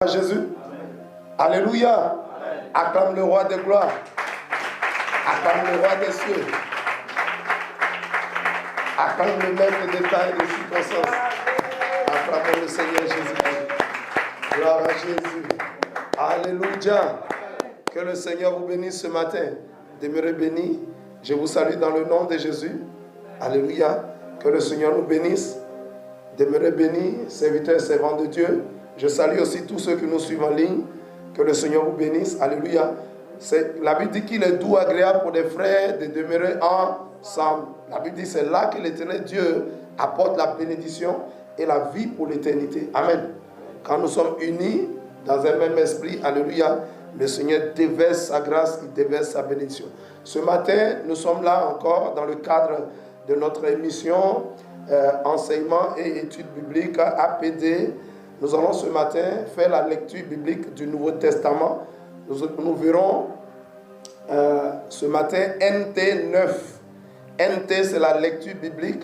Jésus. Amen. Alléluia. Amen. Acclame le roi des gloires. Acclame le roi des cieux. Acclame le maître des temps et des circonstances. Acclamons le Seigneur Jésus. Gloire à Jésus. Alléluia. Que le Seigneur vous bénisse ce matin. Demeurez bénis. Je vous salue dans le nom de Jésus. Alléluia. Que le Seigneur nous bénisse. Demeurez bénis, serviteurs et servants de Dieu. Je salue aussi tous ceux qui nous suivent en ligne. Que le Seigneur vous bénisse. Alléluia. La Bible dit qu'il est doux, agréable pour des frères de demeurer ensemble. La Bible dit c'est là que l'Éternel Dieu apporte la bénédiction et la vie pour l'éternité. Amen. Quand nous sommes unis dans un même esprit, alléluia, le Seigneur déverse sa grâce, il déverse sa bénédiction. Ce matin, nous sommes là encore dans le cadre de notre émission enseignement et études bibliques APD. Nous allons ce matin faire la lecture biblique du Nouveau Testament. Nous verrons ce matin NT 9. NT, c'est la lecture biblique,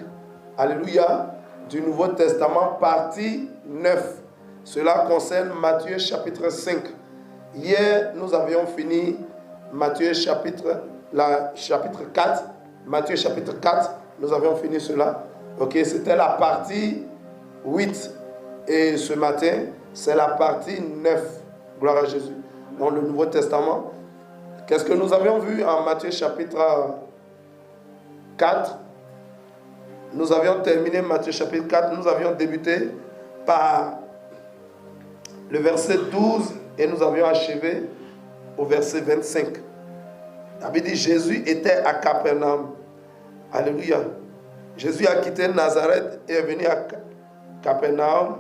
alléluia, du Nouveau Testament, partie 9. Cela concerne Matthieu chapitre 5. Hier, nous avions fini Matthieu chapitre 4. Matthieu chapitre 4, nous avions fini cela. Ok, c'était la partie 8. Et ce matin, c'est la partie 9. Gloire à Jésus. Dans le Nouveau Testament. Qu'est-ce que nous avions vu en Matthieu chapitre 4? Nous avions terminé Matthieu chapitre 4. Nous avions débuté par le verset 12 et nous avions achevé au verset 25. La Bible dit Jésus était à Capernaum. Alléluia. Jésus a quitté Nazareth et est venu à Capernaum.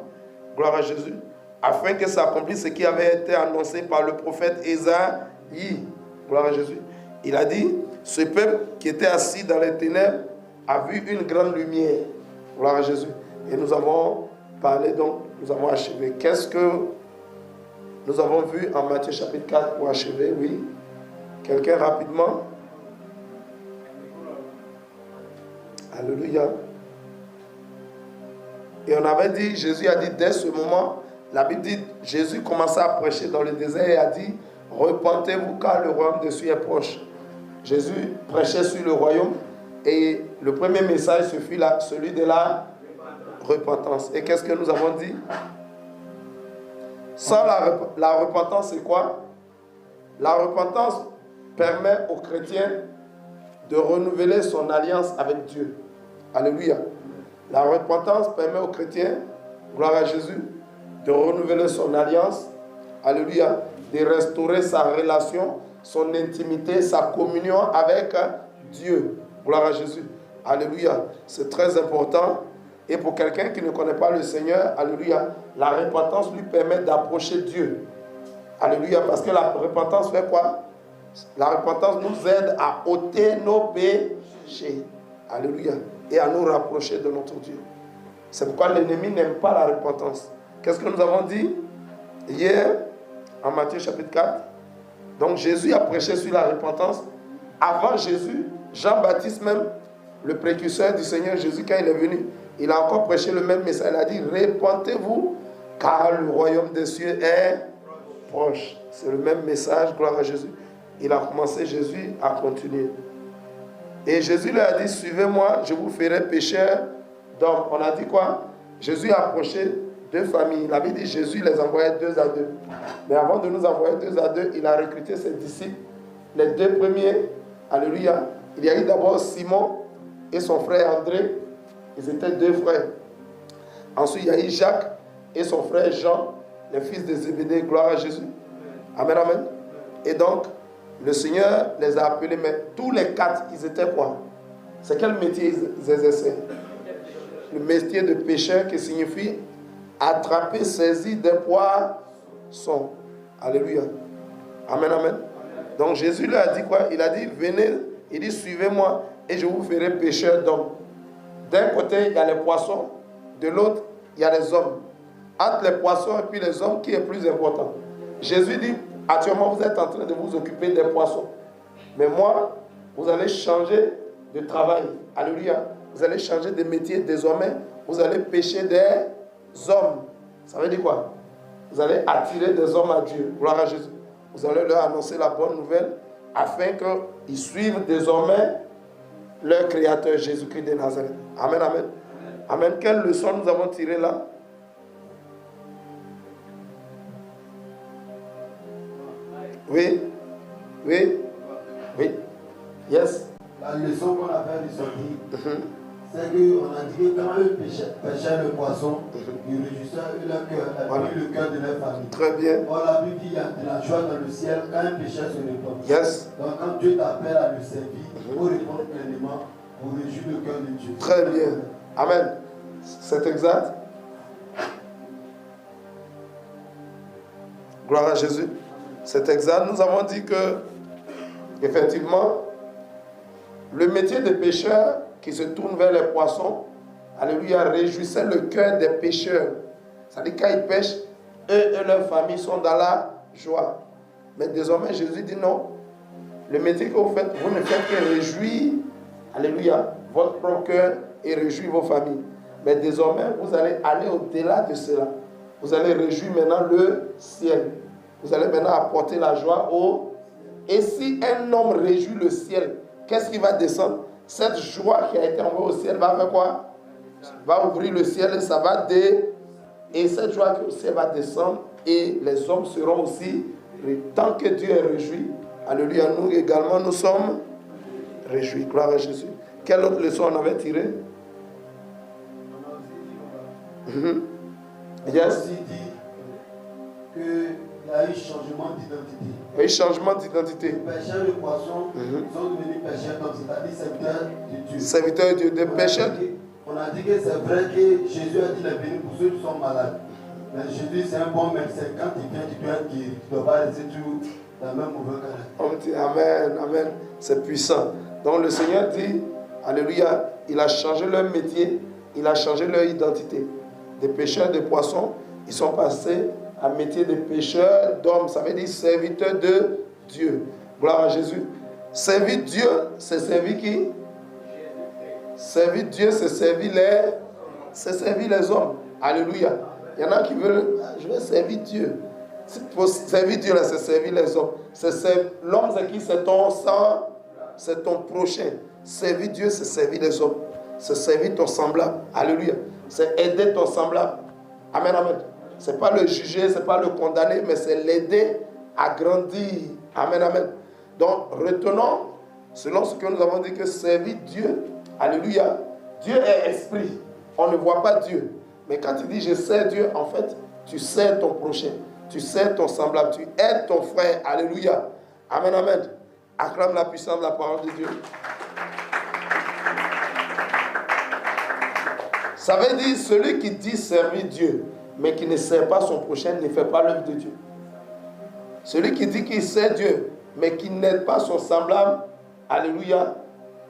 Gloire à Jésus. Afin que s'accomplisse ce qui avait été annoncé par le prophète Ésaïe. Gloire à Jésus. Il a dit, ce peuple qui était assis dans les ténèbres a vu une grande lumière. Gloire à Jésus. Et nous avons parlé donc, nous avons achevé. Qu'est-ce que nous avons vu en Matthieu chapitre 4 pour achever? Oui. Quelqu'un rapidement? Alléluia. Et on avait dit, Jésus a dit dès ce moment, la Bible dit, Jésus commença à prêcher dans le désert et a dit, repentez-vous car le royaume de Dieu est proche. Jésus prêchait sur le royaume et le premier message ce fut là, celui de la repentance. Et qu'est-ce que nous avons dit? Sans la repentance, c'est quoi? La repentance permet aux chrétiens de renouveler son alliance avec Dieu. Alléluia. La repentance permet aux chrétiens, gloire à Jésus, de renouveler son alliance, alléluia, de restaurer sa relation, son intimité, sa communion avec Dieu. Gloire à Jésus. Alléluia. C'est très important. Et pour quelqu'un qui ne connaît pas le Seigneur, alléluia, la repentance lui permet d'approcher Dieu. Alléluia. Parce que la repentance fait quoi? La repentance nous aide à ôter nos péchés. Alléluia. Et à nous rapprocher de notre Dieu. C'est pourquoi l'ennemi n'aime pas la repentance. Qu'est-ce que nous avons dit hier en Matthieu chapitre 4? Donc Jésus a prêché sur la repentance. Avant Jésus, Jean-Baptiste même, le précurseur du Seigneur Jésus, quand il est venu, il a encore prêché le même message. Il a dit, repentez-vous, car le royaume des cieux est proche. C'est le même message, gloire à Jésus. Il a commencé, Jésus a continué. Et Jésus leur a dit, suivez-moi, je vous ferai pécheurs d'hommes. On a dit quoi? Jésus a approché deux familles. Il avait dit, Jésus les envoyait 2 à 2. Mais avant de nous envoyer 2 à 2, il a recruté ses disciples. Les 2 premiers, alléluia. Il y a eu d'abord Simon et son frère André. Ils étaient 2 frères. Ensuite, il y a eu Jacques et son frère Jean, les fils de Zébédée. Gloire à Jésus. Amen, amen. Et donc, le Seigneur les a appelés, mais tous les 4, ils étaient quoi? C'est quel métier ils exerçaient? Le métier de pêcheur qui signifie attraper, saisir des poissons. Alléluia. Amen, amen. Donc Jésus leur a dit quoi? Il a dit, venez, il dit, suivez-moi et je vous ferai pêcheurs d'hommes. D'un côté, il y a les poissons, de l'autre, il y a les hommes. Entre les poissons et puis les hommes, qui est plus important? Jésus dit, actuellement, vous êtes en train de vous occuper des poissons. Mais moi, vous allez changer de travail. Alléluia. Vous allez changer de métier désormais. Vous allez pêcher des hommes. Ça veut dire quoi? vous allez attirer des hommes à Dieu. Gloire à Jésus. Vous allez leur annoncer la bonne nouvelle afin qu'ils suivent désormais leur Créateur Jésus-Christ de Nazareth. Amen, amen. Amen. Quelle leçon nous avons tirée là? Oui. Oui. Oui. Yes. La leçon qu'on a fait ressortir, c'est qu'on a dit que quand eux pêchaient le poisson, ils réjouissaient leur cœur, voilà. Le cœur de leur famille. Très bien. On a vu qu'il y a de la joie dans le ciel quand un pécheur se répand. Yes. Donc quand Dieu t'appelle à le servir, il faut répondre pleinement pour réjouir le cœur de Dieu. Très bien. Amen. C'est exact. Gloire à Jésus. C'est exact. Nous avons dit que, effectivement, le métier de pêcheur qui se tourne vers les poissons, alléluia, réjouissait le cœur des pêcheurs. C'est-à-dire quand ils pêchent, eux et leur famille sont dans la joie. Mais désormais, Jésus dit non. Le métier que vous faites, vous ne faites que réjouir, alléluia, votre propre cœur et réjouir vos familles. Mais désormais, vous allez aller au-delà de cela. Vous allez réjouir maintenant le ciel. Vous allez maintenant apporter la joie au... Et si un homme réjouit le ciel, qu'est-ce qui va descendre? Cette joie qui a été envoyée au ciel va faire quoi? Va ouvrir le ciel et ça va Et cette joie qui au ciel va descendre et les hommes seront aussi... Tant que Dieu est réjoui, alléluia, nous également, nous sommes réjouis. Gloire à Jésus. Quelle autre leçon on avait tirée? On a aussi dit qu'il y a eu changement d'identité. Il y a eu changement d'identité. Les pêcheurs de poissons sont devenus pêcheurs, donc c'est-à-dire serviteurs de Dieu. Serviteurs de Dieu, des pêcheurs. On a dit que c'est vrai que Jésus a dit les bénis pour ceux qui sont malades. Mais Jésus, c'est un bon médecin. Quand il vient, tu dois être guéri. Tu ne dois pas rester tout dans le même mauvais caractère. On dit Amen, Amen. C'est puissant. Donc le Seigneur dit, alléluia, il a changé leur métier, il a changé leur identité. Des pêcheurs de poissons, ils sont passés à métier de pêcheurs d'hommes. Ça veut dire serviteurs de Dieu. Gloire à Jésus. Servir Dieu, c'est servir qui? Servir Dieu, c'est servir les hommes. Alléluia. Il y en a qui veulent, je vais servir Dieu. Pour servir Dieu, là, c'est servir les hommes. L'homme, c'est qui? C'est ton sang, c'est ton prochain. Servir Dieu, c'est servir les hommes. C'est servir ton semblable. Alléluia. C'est aider ton semblable. Amen, amen. C'est pas le juger, c'est pas le condamner, mais c'est l'aider à grandir. Amen, amen. Donc, retenons, selon ce que nous avons dit, que servir Dieu, alléluia, Dieu est esprit. On ne voit pas Dieu. Mais quand tu dis je sers Dieu, en fait, tu sers ton prochain. Tu sers ton semblable. Tu aides ton frère. Alléluia. Amen, amen. Acclame la puissance de la parole de Dieu. Ça veut dire celui qui dit servir Dieu, mais qui ne sert pas son prochain, ne fait pas l'œuvre de Dieu. Celui qui dit qu'il sert Dieu, mais qui n'aide pas son semblable, alléluia.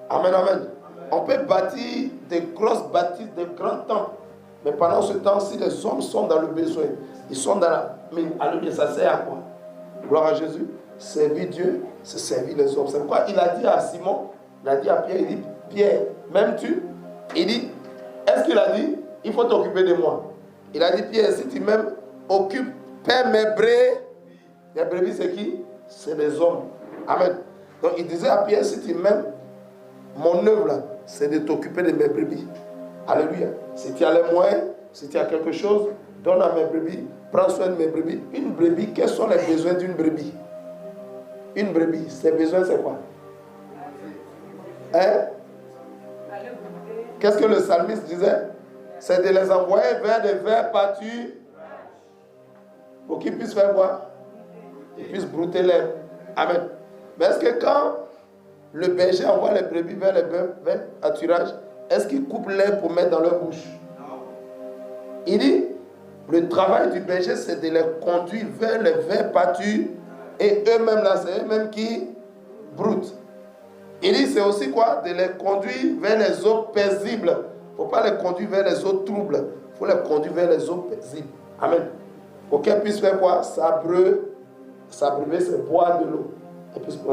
Amen, amen. On peut bâtir des grosses bâtisses, des grands temples. Mais pendant ce temps, si les hommes sont dans le besoin, ils sont dans la... Mais alléluia, ça sert à quoi? Gloire à Jésus. Servir Dieu, c'est servir les hommes. C'est pourquoi il a dit à Simon, il a dit à Pierre, il dit, Pierre, m'aimes-tu? Il dit, est-ce qu'il a dit, il faut t'occuper de moi? Il a dit, Pierre, si tu m'aimes, occupe, paie mes brebis. Les brebis, c'est qui? C'est les hommes. Amen. Donc il disait à Pierre, si tu m'aimes, mon œuvre là, c'est de t'occuper de mes brebis. Alléluia. Si tu as les moyens, si tu as quelque chose, donne à mes brebis, prends soin de mes brebis. Une brebis, quels sont les besoins d'une brebis? Une brebis, ses besoins c'est quoi? Hein? Qu'est-ce que le psalmiste disait? C'est de les envoyer vers des verts pâturages pour qu'ils puissent faire quoi? Ils puissent brouter l'herbe. Amen. Mais est-ce que quand le berger envoie les brebis vers les verts pâturages, est-ce qu'il coupe l'herbe pour mettre dans leur bouche? Il dit, le travail du berger, c'est de les conduire vers les verts pâturages et eux-mêmes là, c'est eux-mêmes qui broutent. Il dit, c'est aussi quoi? De les conduire vers les eaux paisibles. Il ne faut pas les conduire vers les eaux troubles. Il faut les conduire vers les eaux paisibles. Amen. Pour qu'elles puissent faire quoi? S'abreuver, c'est boire de l'eau.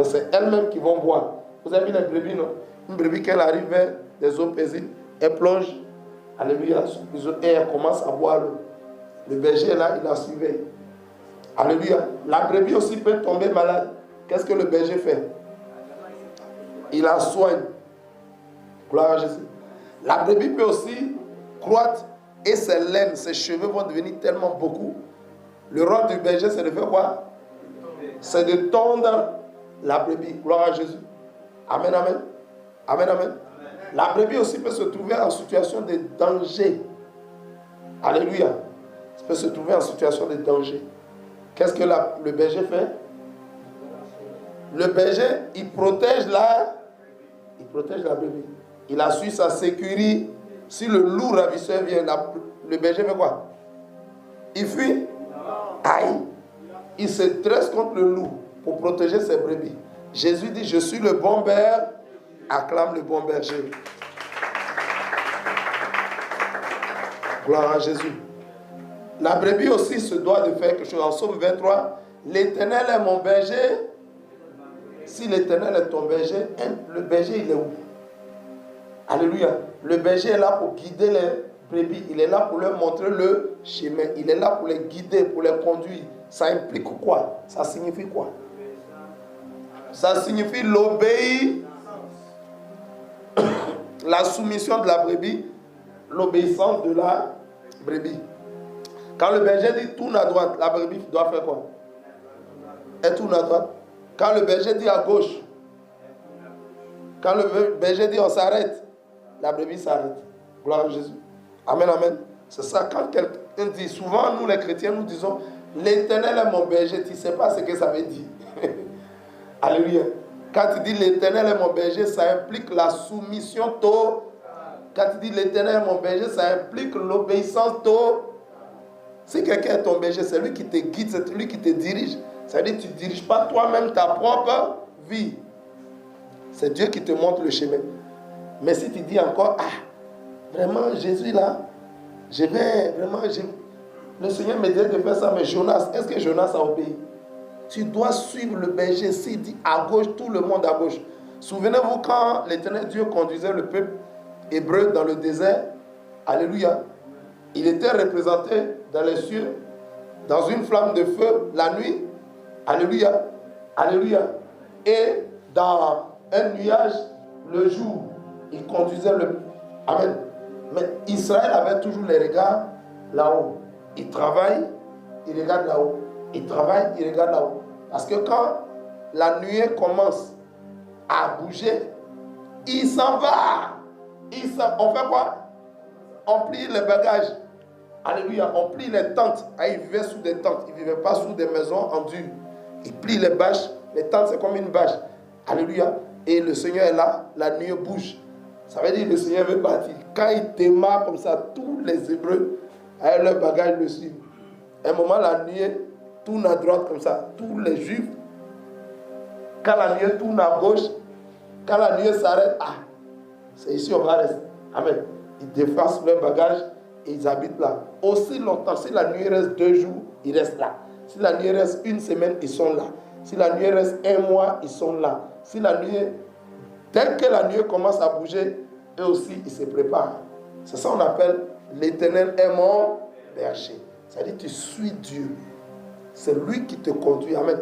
C'est elles-mêmes qui vont boire. Vous avez vu les brebis, non? Une brebis, qu'elle arrive vers des eaux paisibles, elle plonge, alléluia, et elle commence à boire l'eau. Le berger est là, il la surveille. Alléluia. La brebis aussi peut tomber malade. Qu'est-ce que le berger fait? Il la soigne. Gloire à Jésus. La brebis peut aussi croître et ses laines, ses cheveux vont devenir tellement beaucoup. Le rôle du berger, c'est de faire quoi? C'est de tondre la brebis. Gloire à Jésus. Amen, amen. Amen, amen. La brebis aussi peut se trouver en situation de danger. Alléluia. Elle peut se trouver en situation de danger. Qu'est-ce que le berger fait? Le berger, il protège la brebis. Il assure sa sécurité. Si le loup ravisseur vient, le berger fait quoi? Il fuit. Aïe. Il se dresse contre le loup pour protéger ses brebis. Jésus dit, je suis le bon berger. Acclame le bon berger. Gloire à Jésus. La brebis aussi se doit de faire quelque chose. En Psaume 23, l'Éternel est mon berger. Si l'Éternel est ton berger, le berger il est où? Alléluia. Le berger est là pour guider les brebis. Il est là pour leur montrer le chemin. Il est là pour les guider, pour les conduire. Ça implique quoi? Ça signifie quoi? Ça signifie l'obéissance. La soumission de la brebis, l'obéissance de la brebis. Quand le berger dit tourne à droite, la brebis doit faire quoi? Elle tourne à droite. Quand le berger dit à gauche, quand le berger dit on s'arrête, la brebis s'arrête. Gloire à Jésus. Amen, amen. C'est ça. Quand quelqu'un dit, souvent nous les chrétiens, nous disons, l'Éternel est mon berger, tu ne sais pas ce que ça veut dire. Alléluia. Quand tu dis l'Éternel est mon berger, ça implique la soumission totale. Quand tu dis l'Éternel est mon berger, ça implique l'obéissance totale. Si quelqu'un est ton berger, c'est lui qui te guide, c'est lui qui te dirige. Ça veut dire que tu ne diriges pas toi-même ta propre vie. C'est Dieu qui te montre le chemin. Mais si tu dis encore, vraiment Jésus là, je vais vraiment, le Seigneur me dit de faire ça, mais Jonas, est-ce que Jonas a obéi? Tu dois suivre le berger. S'il dit à gauche, tout le monde à gauche. Souvenez-vous quand l'Éternel Dieu conduisait le peuple hébreu dans le désert. Alléluia. Il était représenté dans les cieux, dans une flamme de feu la nuit. Alléluia. Alléluia. Et dans un nuage le jour. Il conduisait le... Amen. Mais Israël avait toujours les regards là-haut. Il travaille, il regarde là-haut. Il travaille, il regarde là-haut. Parce que quand la nuée commence à bouger, il s'en va. On fait quoi? On plie les bagages. Alléluia. On plie les tentes. Ils vivaient sous des tentes. Ils ne vivaient pas sous des maisons en dur. Ils plient les bâches. Les tentes, c'est comme une bâche. Alléluia. Et le Seigneur est là. La nuée bouge. Ça veut dire que le Seigneur veut partir. Quand il démarre comme ça, tous les Hébreux, avec leurs bagages le suivent. À un moment, la nuée tourne à droite comme ça. Tous les Juifs, quand la nuée tourne à gauche, quand la nuée s'arrête, c'est ici on va rester. Amen. Ils défacent leurs bagages et ils habitent là. Aussi longtemps, si la nuée reste 2 jours, ils restent là. Si la nuée reste 1 semaine, ils sont là. Si la nuée reste 1 mois, ils sont là. Si la nuée, dès que la nuée commence à bouger, eux aussi, ils se préparent. C'est ça qu'on appelle l'Éternel est mon berger. C'est-à-dire tu suis Dieu. C'est lui qui te conduit. Amen.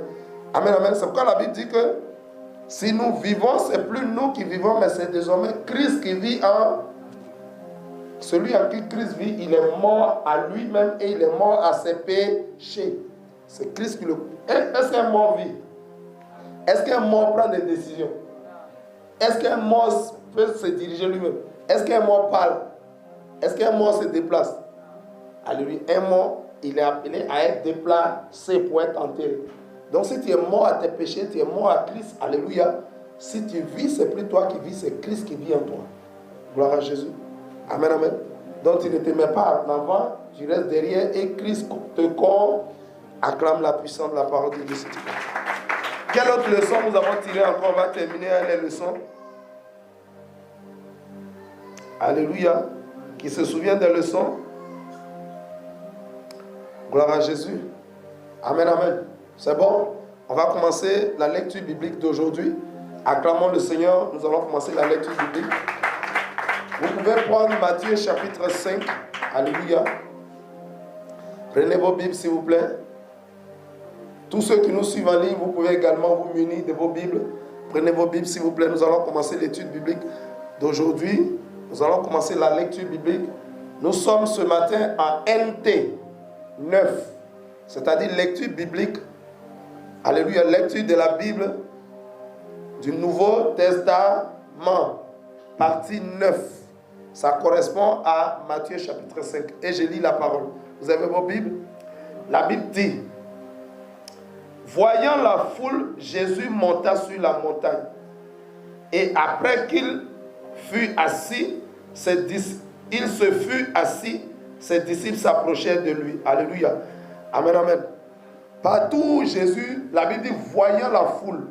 Amen, amen. C'est pourquoi la Bible dit que si nous vivons, c'est plus nous qui vivons, mais c'est désormais Christ qui vit en... Celui en qui Christ vit, il est mort à lui-même et il est mort à ses péchés. C'est Christ qui le... Est-ce qu'un mort vit? Est-ce qu'un mort prend des décisions? Est-ce qu'un mort peut se diriger lui-même? Est-ce qu'un mort parle? Est-ce qu'un mort se déplace? Alléluia. Un mort, il est appelé à être déplacé pour être enterré. Donc si tu es mort à tes péchés, tu es mort à Christ. Alléluia. Si tu vis, c'est plus toi qui vis, c'est Christ qui vit en toi. Gloire à Jésus. Amen, amen. Donc tu ne te mets pas en avant, tu restes derrière et Christ te compte. Acclame la puissance de la parole de Dieu. Quelle autre leçon nous avons tiré encore? On va terminer les leçons. Alléluia. Qui se souvient des leçons? Gloire à Jésus. Amen, amen. C'est bon? On va commencer la lecture biblique d'aujourd'hui. Acclamons le Seigneur. Nous allons commencer la lecture biblique. Vous pouvez prendre Matthieu chapitre 5. Alléluia. Prenez vos Bibles s'il vous plaît. Tous ceux qui nous suivent en ligne, vous pouvez également vous munir de vos Bibles. Prenez vos Bibles, s'il vous plaît. Nous allons commencer l'étude biblique d'aujourd'hui. Nous allons commencer la lecture biblique. Nous sommes ce matin en NT 9, c'est-à-dire lecture biblique. Alléluia, lecture de la Bible du Nouveau Testament, partie 9. Ça correspond à Matthieu chapitre 5. Et je lis la parole. Vous avez vos Bibles? La Bible dit: voyant la foule, Jésus monta sur la montagne. Et après qu'il fut assis, il se fut assis, ses disciples s'approchèrent de lui. Alléluia. Amen, amen. Partout Jésus, la Bible dit, voyant la foule,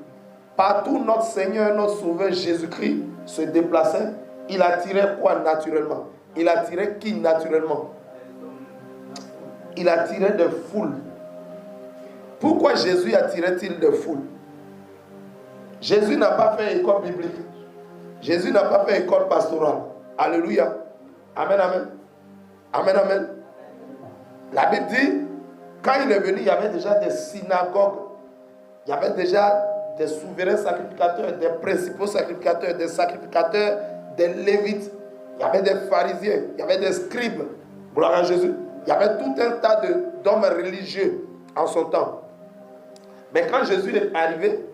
partout notre Seigneur, notre Sauveur Jésus-Christ se déplaçait, il attirait quoi naturellement? Il attirait qui naturellement? Il attirait des foules. Pourquoi Jésus attirait-il des foules? Jésus n'a pas fait école biblique. Jésus n'a pas fait école pastorale. Alléluia. Amen, amen. Amen, amen. La Bible dit, quand il est venu, il y avait déjà des synagogues. Il y avait déjà des souverains sacrificateurs, des principaux sacrificateurs, des sacrificateurs, des lévites. Il y avait des pharisiens, il y avait des scribes. Gloire à Jésus. Il y avait tout un tas d'hommes religieux en son temps. Mais quand Jésus est arrivé,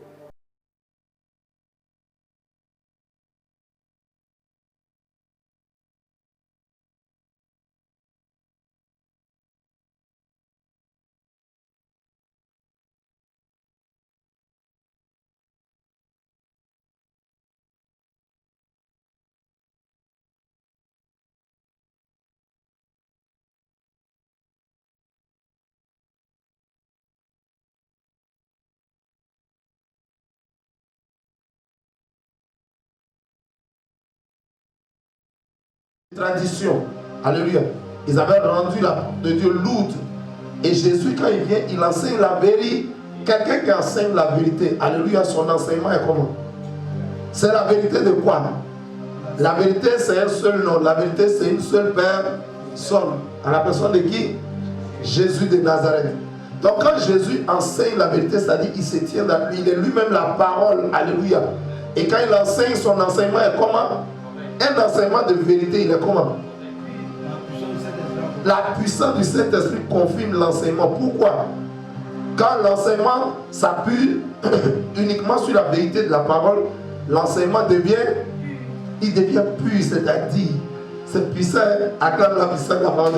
tradition. Alléluia. Ils avaient rendu la parole de Dieu lourde. Et Jésus, quand il vient, il enseigne la vérité. Quelqu'un qui enseigne la vérité, alléluia, son enseignement est comment? C'est la vérité de quoi? La vérité, c'est un seul nom. La vérité, c'est une seule personne. À la personne de qui? Jésus de Nazareth. Donc quand Jésus enseigne la vérité, c'est-à-dire il se tient dans lui, il est lui-même la parole. Alléluia. Et quand il enseigne, son enseignement est comment? Un enseignement de vérité, il est comment? La puissance du Saint-Esprit confirme l'enseignement. Pourquoi? Quand l'enseignement s'appuie uniquement sur la vérité de la parole, l'enseignement devient pur, c'est-à-dire c'est puissant. Acclame la puissance de la parole.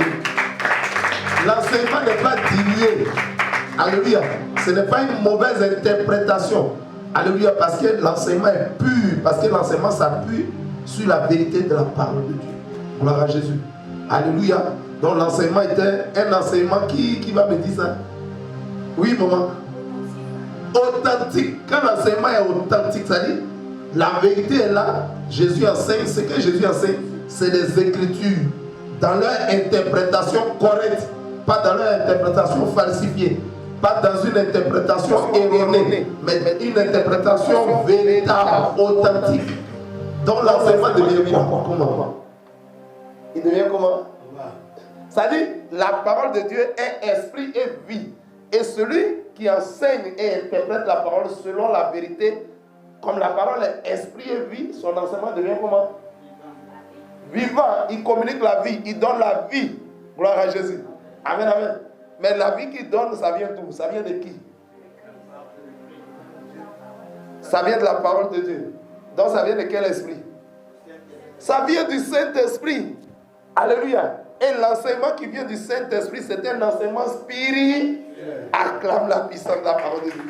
L'enseignement n'est pas dilué. Alléluia. Ce n'est pas une mauvaise interprétation. Alléluia. Parce que l'enseignement est pur. Parce que l'enseignement s'appuie sur la vérité de la parole de Dieu. Gloire à Jésus. Alléluia. Donc l'enseignement était un enseignement qui va me dire ça? Oui, maman. Authentique. Quand l'enseignement est authentique, c'est-à-dire la vérité est là. Jésus enseigne. Ce que Jésus enseigne, c'est les Écritures. Dans leur interprétation correcte. Pas dans leur interprétation falsifiée. Pas dans une interprétation erronée. Mais une interprétation véritable, authentique. Donc l'enseignement devient quoi? Comment? Il devient comment? C'est-à-dire, la parole de Dieu est esprit et vie. Et celui qui enseigne et interprète la parole selon la vérité, comme la parole est esprit et vie, son enseignement devient comment? Vivant. Il communique la vie, il donne la vie. Gloire à Jésus. Amen, amen. Mais la vie qu'il donne, ça vient d'où? Ça vient de qui? Ça vient de la parole de Dieu. Donc ça vient de quel esprit? Ça vient du Saint-Esprit. Alléluia. Et l'enseignement qui vient du Saint-Esprit, c'est un enseignement spirituel. Acclame la puissance de la parole de Dieu.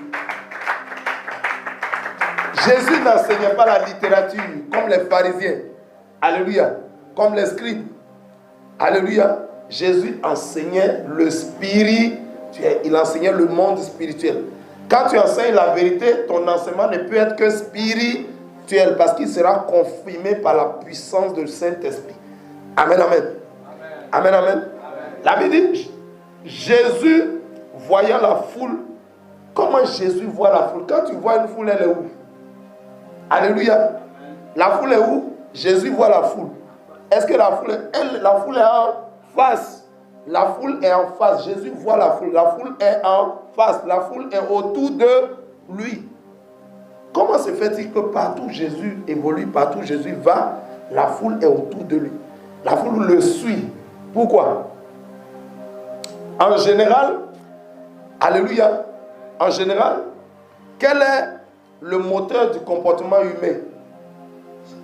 Jésus n'enseignait pas la littérature comme les pharisiens. Alléluia. Comme les scribes. Alléluia. Jésus enseignait le spirituel. Il enseignait le monde spirituel. Quand tu enseignes la vérité, ton enseignement ne peut être que spirituel parce qu'il sera confirmé par la puissance du Saint-Esprit. Amen, amen. Amen, amen. La Bible dit, Jésus voyant la foule. Comment Jésus voit la foule? Quand tu vois une foule, elle est où? Alléluia. La foule est où? Jésus voit la foule. Est-ce que la foule est en face? La foule est en face. Jésus voit la foule. La foule est en face. La foule est autour de lui. Comment se fait-il que partout Jésus évolue, partout Jésus va, la foule est autour de lui? La foule le suit. Pourquoi? En général, alléluia, en général, quel est le moteur du comportement humain?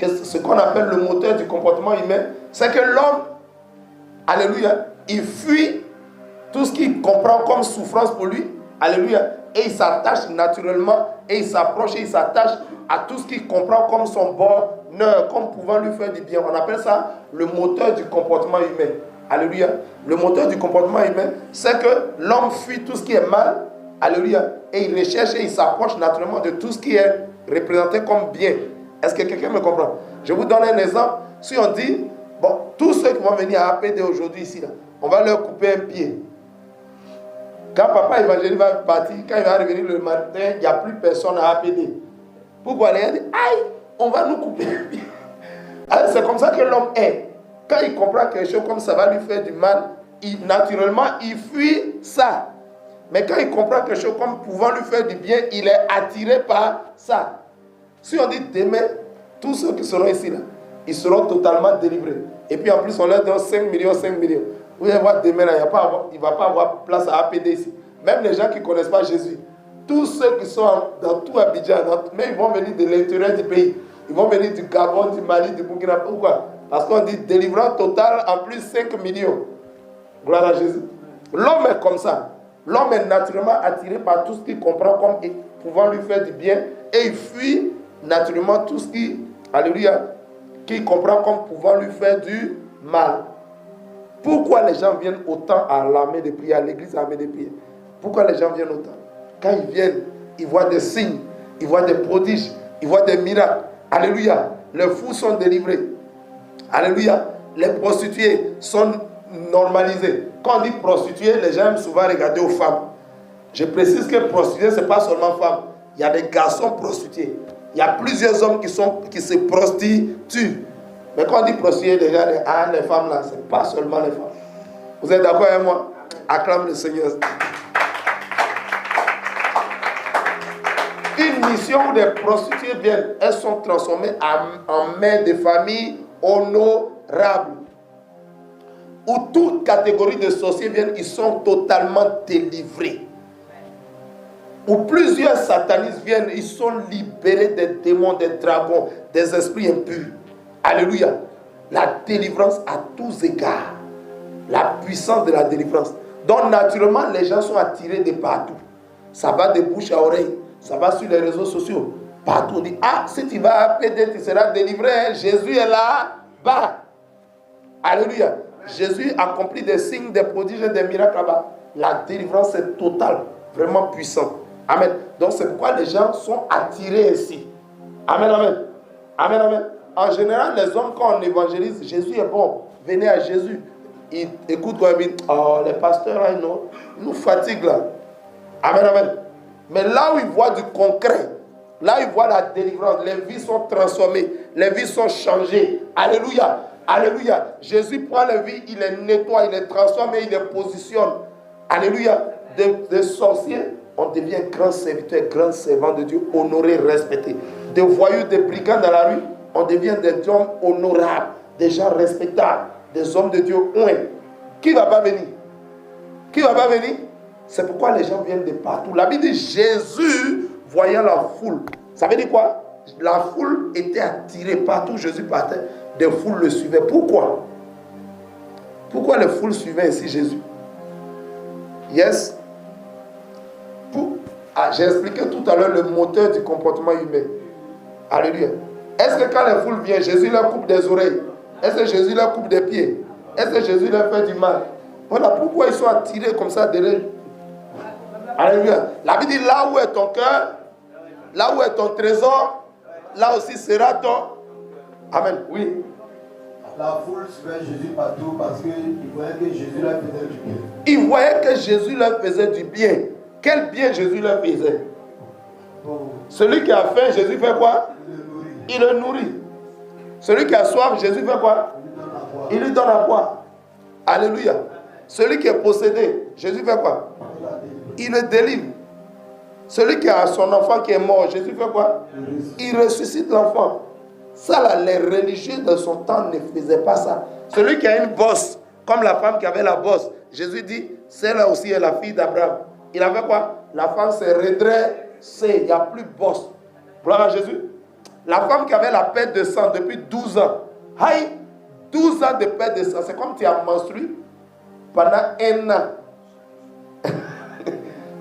Ce qu'on appelle le moteur du comportement humain, c'est que l'homme, alléluia, il fuit tout ce qu'il comprend comme souffrance pour lui, alléluia, et il s'attache naturellement, et il s'approche, et il s'attache à tout ce qu'il comprend comme son bonheur, comme pouvant lui faire du bien. On appelle ça le moteur du comportement humain. Alléluia. Le moteur du comportement humain, c'est que l'homme fuit tout ce qui est mal, alléluia, et il recherche et il s'approche naturellement de tout ce qui est représenté comme bien. Est-ce que quelqu'un me comprend? Je vous donne un exemple. Si on dit, bon, tous ceux qui vont venir à APD aujourd'hui ici, là, on va leur couper un pied. Quand papa évangéliste va partir, quand il va revenir le matin, il n'y a plus personne à APD. Pourquoi? Il dit, aïe, on va nous couper un pied. Alors, c'est comme ça que l'homme est. Quand il comprend quelque chose comme ça va lui faire du mal, naturellement, il fuit ça. Mais quand il comprend quelque chose comme pouvant lui faire du bien, il est attiré par ça. Si on dit demain, tous ceux qui seront ici, là, ils seront totalement délivrés. Et puis en plus, on leur donne 5 millions, 5 millions. Vous allez voir demain, là, il ne va pas avoir place à APD ici. Même les gens qui ne connaissent pas Jésus, tous ceux qui sont dans tout Abidjan, mais ils vont venir de l'intérieur du pays. Ils vont venir du Gabon, du Mali, du Burkina. Pourquoi? Parce qu'on dit délivrance totale, en plus 5 millions. Gloire à Jésus. L'homme est comme ça. L'homme est naturellement attiré par tout ce qu'il comprend comme pouvant lui faire du bien. Et il fuit naturellement tout ce qui, alléluia, qu'il comprend comme pouvant lui faire du mal. Pourquoi les gens viennent autant à l'armée de prière, à l'église armée de prière? Pourquoi les gens viennent autant? Quand ils viennent, ils voient des signes, ils voient des prodiges, ils voient des miracles. Alléluia. Les fous sont délivrés. Alléluia. Les prostituées sont normalisées. Quand on dit prostituées, les gens aiment souvent regarder aux femmes. Je précise que prostituées, ce n'est pas seulement femmes. Il y a des garçons prostitués. Il y a plusieurs hommes qui se prostituent. Mais quand on dit prostituées, les gens disent, ah, les femmes là, ce n'est pas seulement les femmes. Vous êtes d'accord avec moi? Acclame le Seigneur. Une mission où des prostituées viennent, elles sont transformées en mères de famille honorables. Où toute catégorie de sorciers viennent, ils sont totalement délivrés. Où plusieurs satanistes viennent, ils sont libérés des démons, des dragons, des esprits impurs. Alléluia. La délivrance à tous égards. La puissance de la délivrance. Donc naturellement, les gens sont attirés de partout. Ça va de bouche à oreille. Ça va sur les réseaux sociaux. Partout, on dit, ah, si tu vas à PD, tu seras délivré. Hein? Jésus est là-bas. Alléluia. Jésus accomplit des signes, des prodiges et des miracles là-bas. La délivrance est totale, vraiment puissante. Amen. Donc c'est pourquoi les gens sont attirés ainsi. Amen, amen. Amen, amen. En général, les hommes, quand on évangélise, Jésus est bon. Venez à Jésus. Ils écoutent quand ils disent, oh, les pasteurs, là, ils nous fatiguent là. Amen, amen. Mais là où ils voient du concret, là où ils voient la délivrance, les vies sont transformées, les vies sont changées. Alléluia. Alléluia. Jésus prend les vies, il les nettoie, il les transforme et il les positionne. Alléluia. Des sorciers, on devient grand serviteur, grand servant de Dieu, honoré, respecté. Des voyous, des brigands dans la rue, on devient des hommes honorables, des gens respectables, des hommes de Dieu oints. Qui ne va pas venir? Qui ne va pas venir? C'est pourquoi les gens viennent de partout. La Bible dit Jésus voyant la foule. Ça veut dire quoi? La foule était attirée partout. Jésus partait. Des foules le suivaient. Pourquoi? Pourquoi les foules suivaient ainsi Jésus? Yes. J'ai expliqué tout à l'heure le moteur du comportement humain. Alléluia. Est-ce que quand les foules viennent, Jésus leur coupe des oreilles? Est-ce que Jésus leur coupe des pieds? Est-ce que Jésus leur fait du mal? Voilà pourquoi ils sont attirés comme ça derrière. Alléluia. La Bible dit là où est ton cœur, là où est ton trésor, là aussi sera ton. Amen. Oui. La foule suivait Jésus partout parce qu'ils voyaient que Jésus leur faisait du bien. Ils voyaient que Jésus leur faisait du bien. Quel bien Jésus leur faisait? Celui qui a faim, Jésus fait quoi? Il le nourrit. Celui qui a soif, Jésus fait quoi? Il lui donne à boire. Alléluia. Celui qui est possédé, Jésus fait quoi? Il le délivre. Celui qui a son enfant qui est mort, Jésus fait quoi? Il ressuscite l'enfant. Ça là, les religieux de son temps ne faisaient pas ça. Celui qui a une bosse, comme la femme qui avait la bosse, Jésus dit, celle-là aussi est la fille d'Abraham. Il avait quoi? La femme s'est redressée, il n'y a plus de bosse. Gloire à Jésus. La femme qui avait la perte de sang depuis 12 ans. Aïe, 12 ans de perte de sang. C'est comme tu as menstrué pendant 1 an.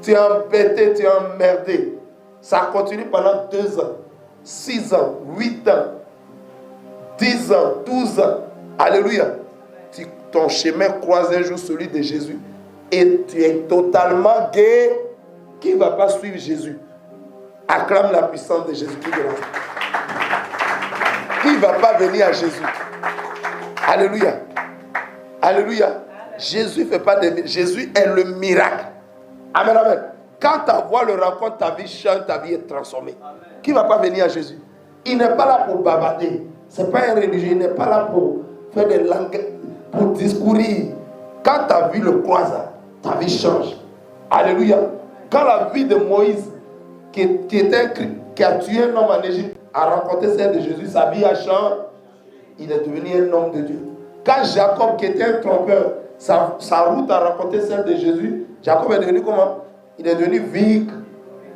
Tu es embêté, tu es emmerdé. Ça continue pendant 2 ans, 6 ans, 8 ans, 10 ans, 12 ans. Alléluia. Ton chemin croise un jour celui de Jésus. Et tu es totalement gay. Qui ne va pas suivre Jésus? Acclame la puissance de Jésus-Christ de l'enfant. Qui ne va pas venir à Jésus? Alléluia. Alléluia. Jésus fait pas de... Jésus est le miracle. Amen, amen. Quand ta voix le rencontre, ta vie change, ta vie est transformée. Amen. Qui ne va pas venir à Jésus? Il n'est pas là pour bavarder. Ce n'est pas un religieux. Il n'est pas là pour faire des langues, pour discourir. Quand ta vie le croise, ta vie change. Alléluia. Quand la vie de Moïse, qui a tué un homme en Égypte, a rencontré celle de Jésus, sa vie a changé. Il est devenu un homme de Dieu. Quand Jacob, qui était un trompeur, sa route a rencontré celle de Jésus, Jacob est devenu comment? Il est devenu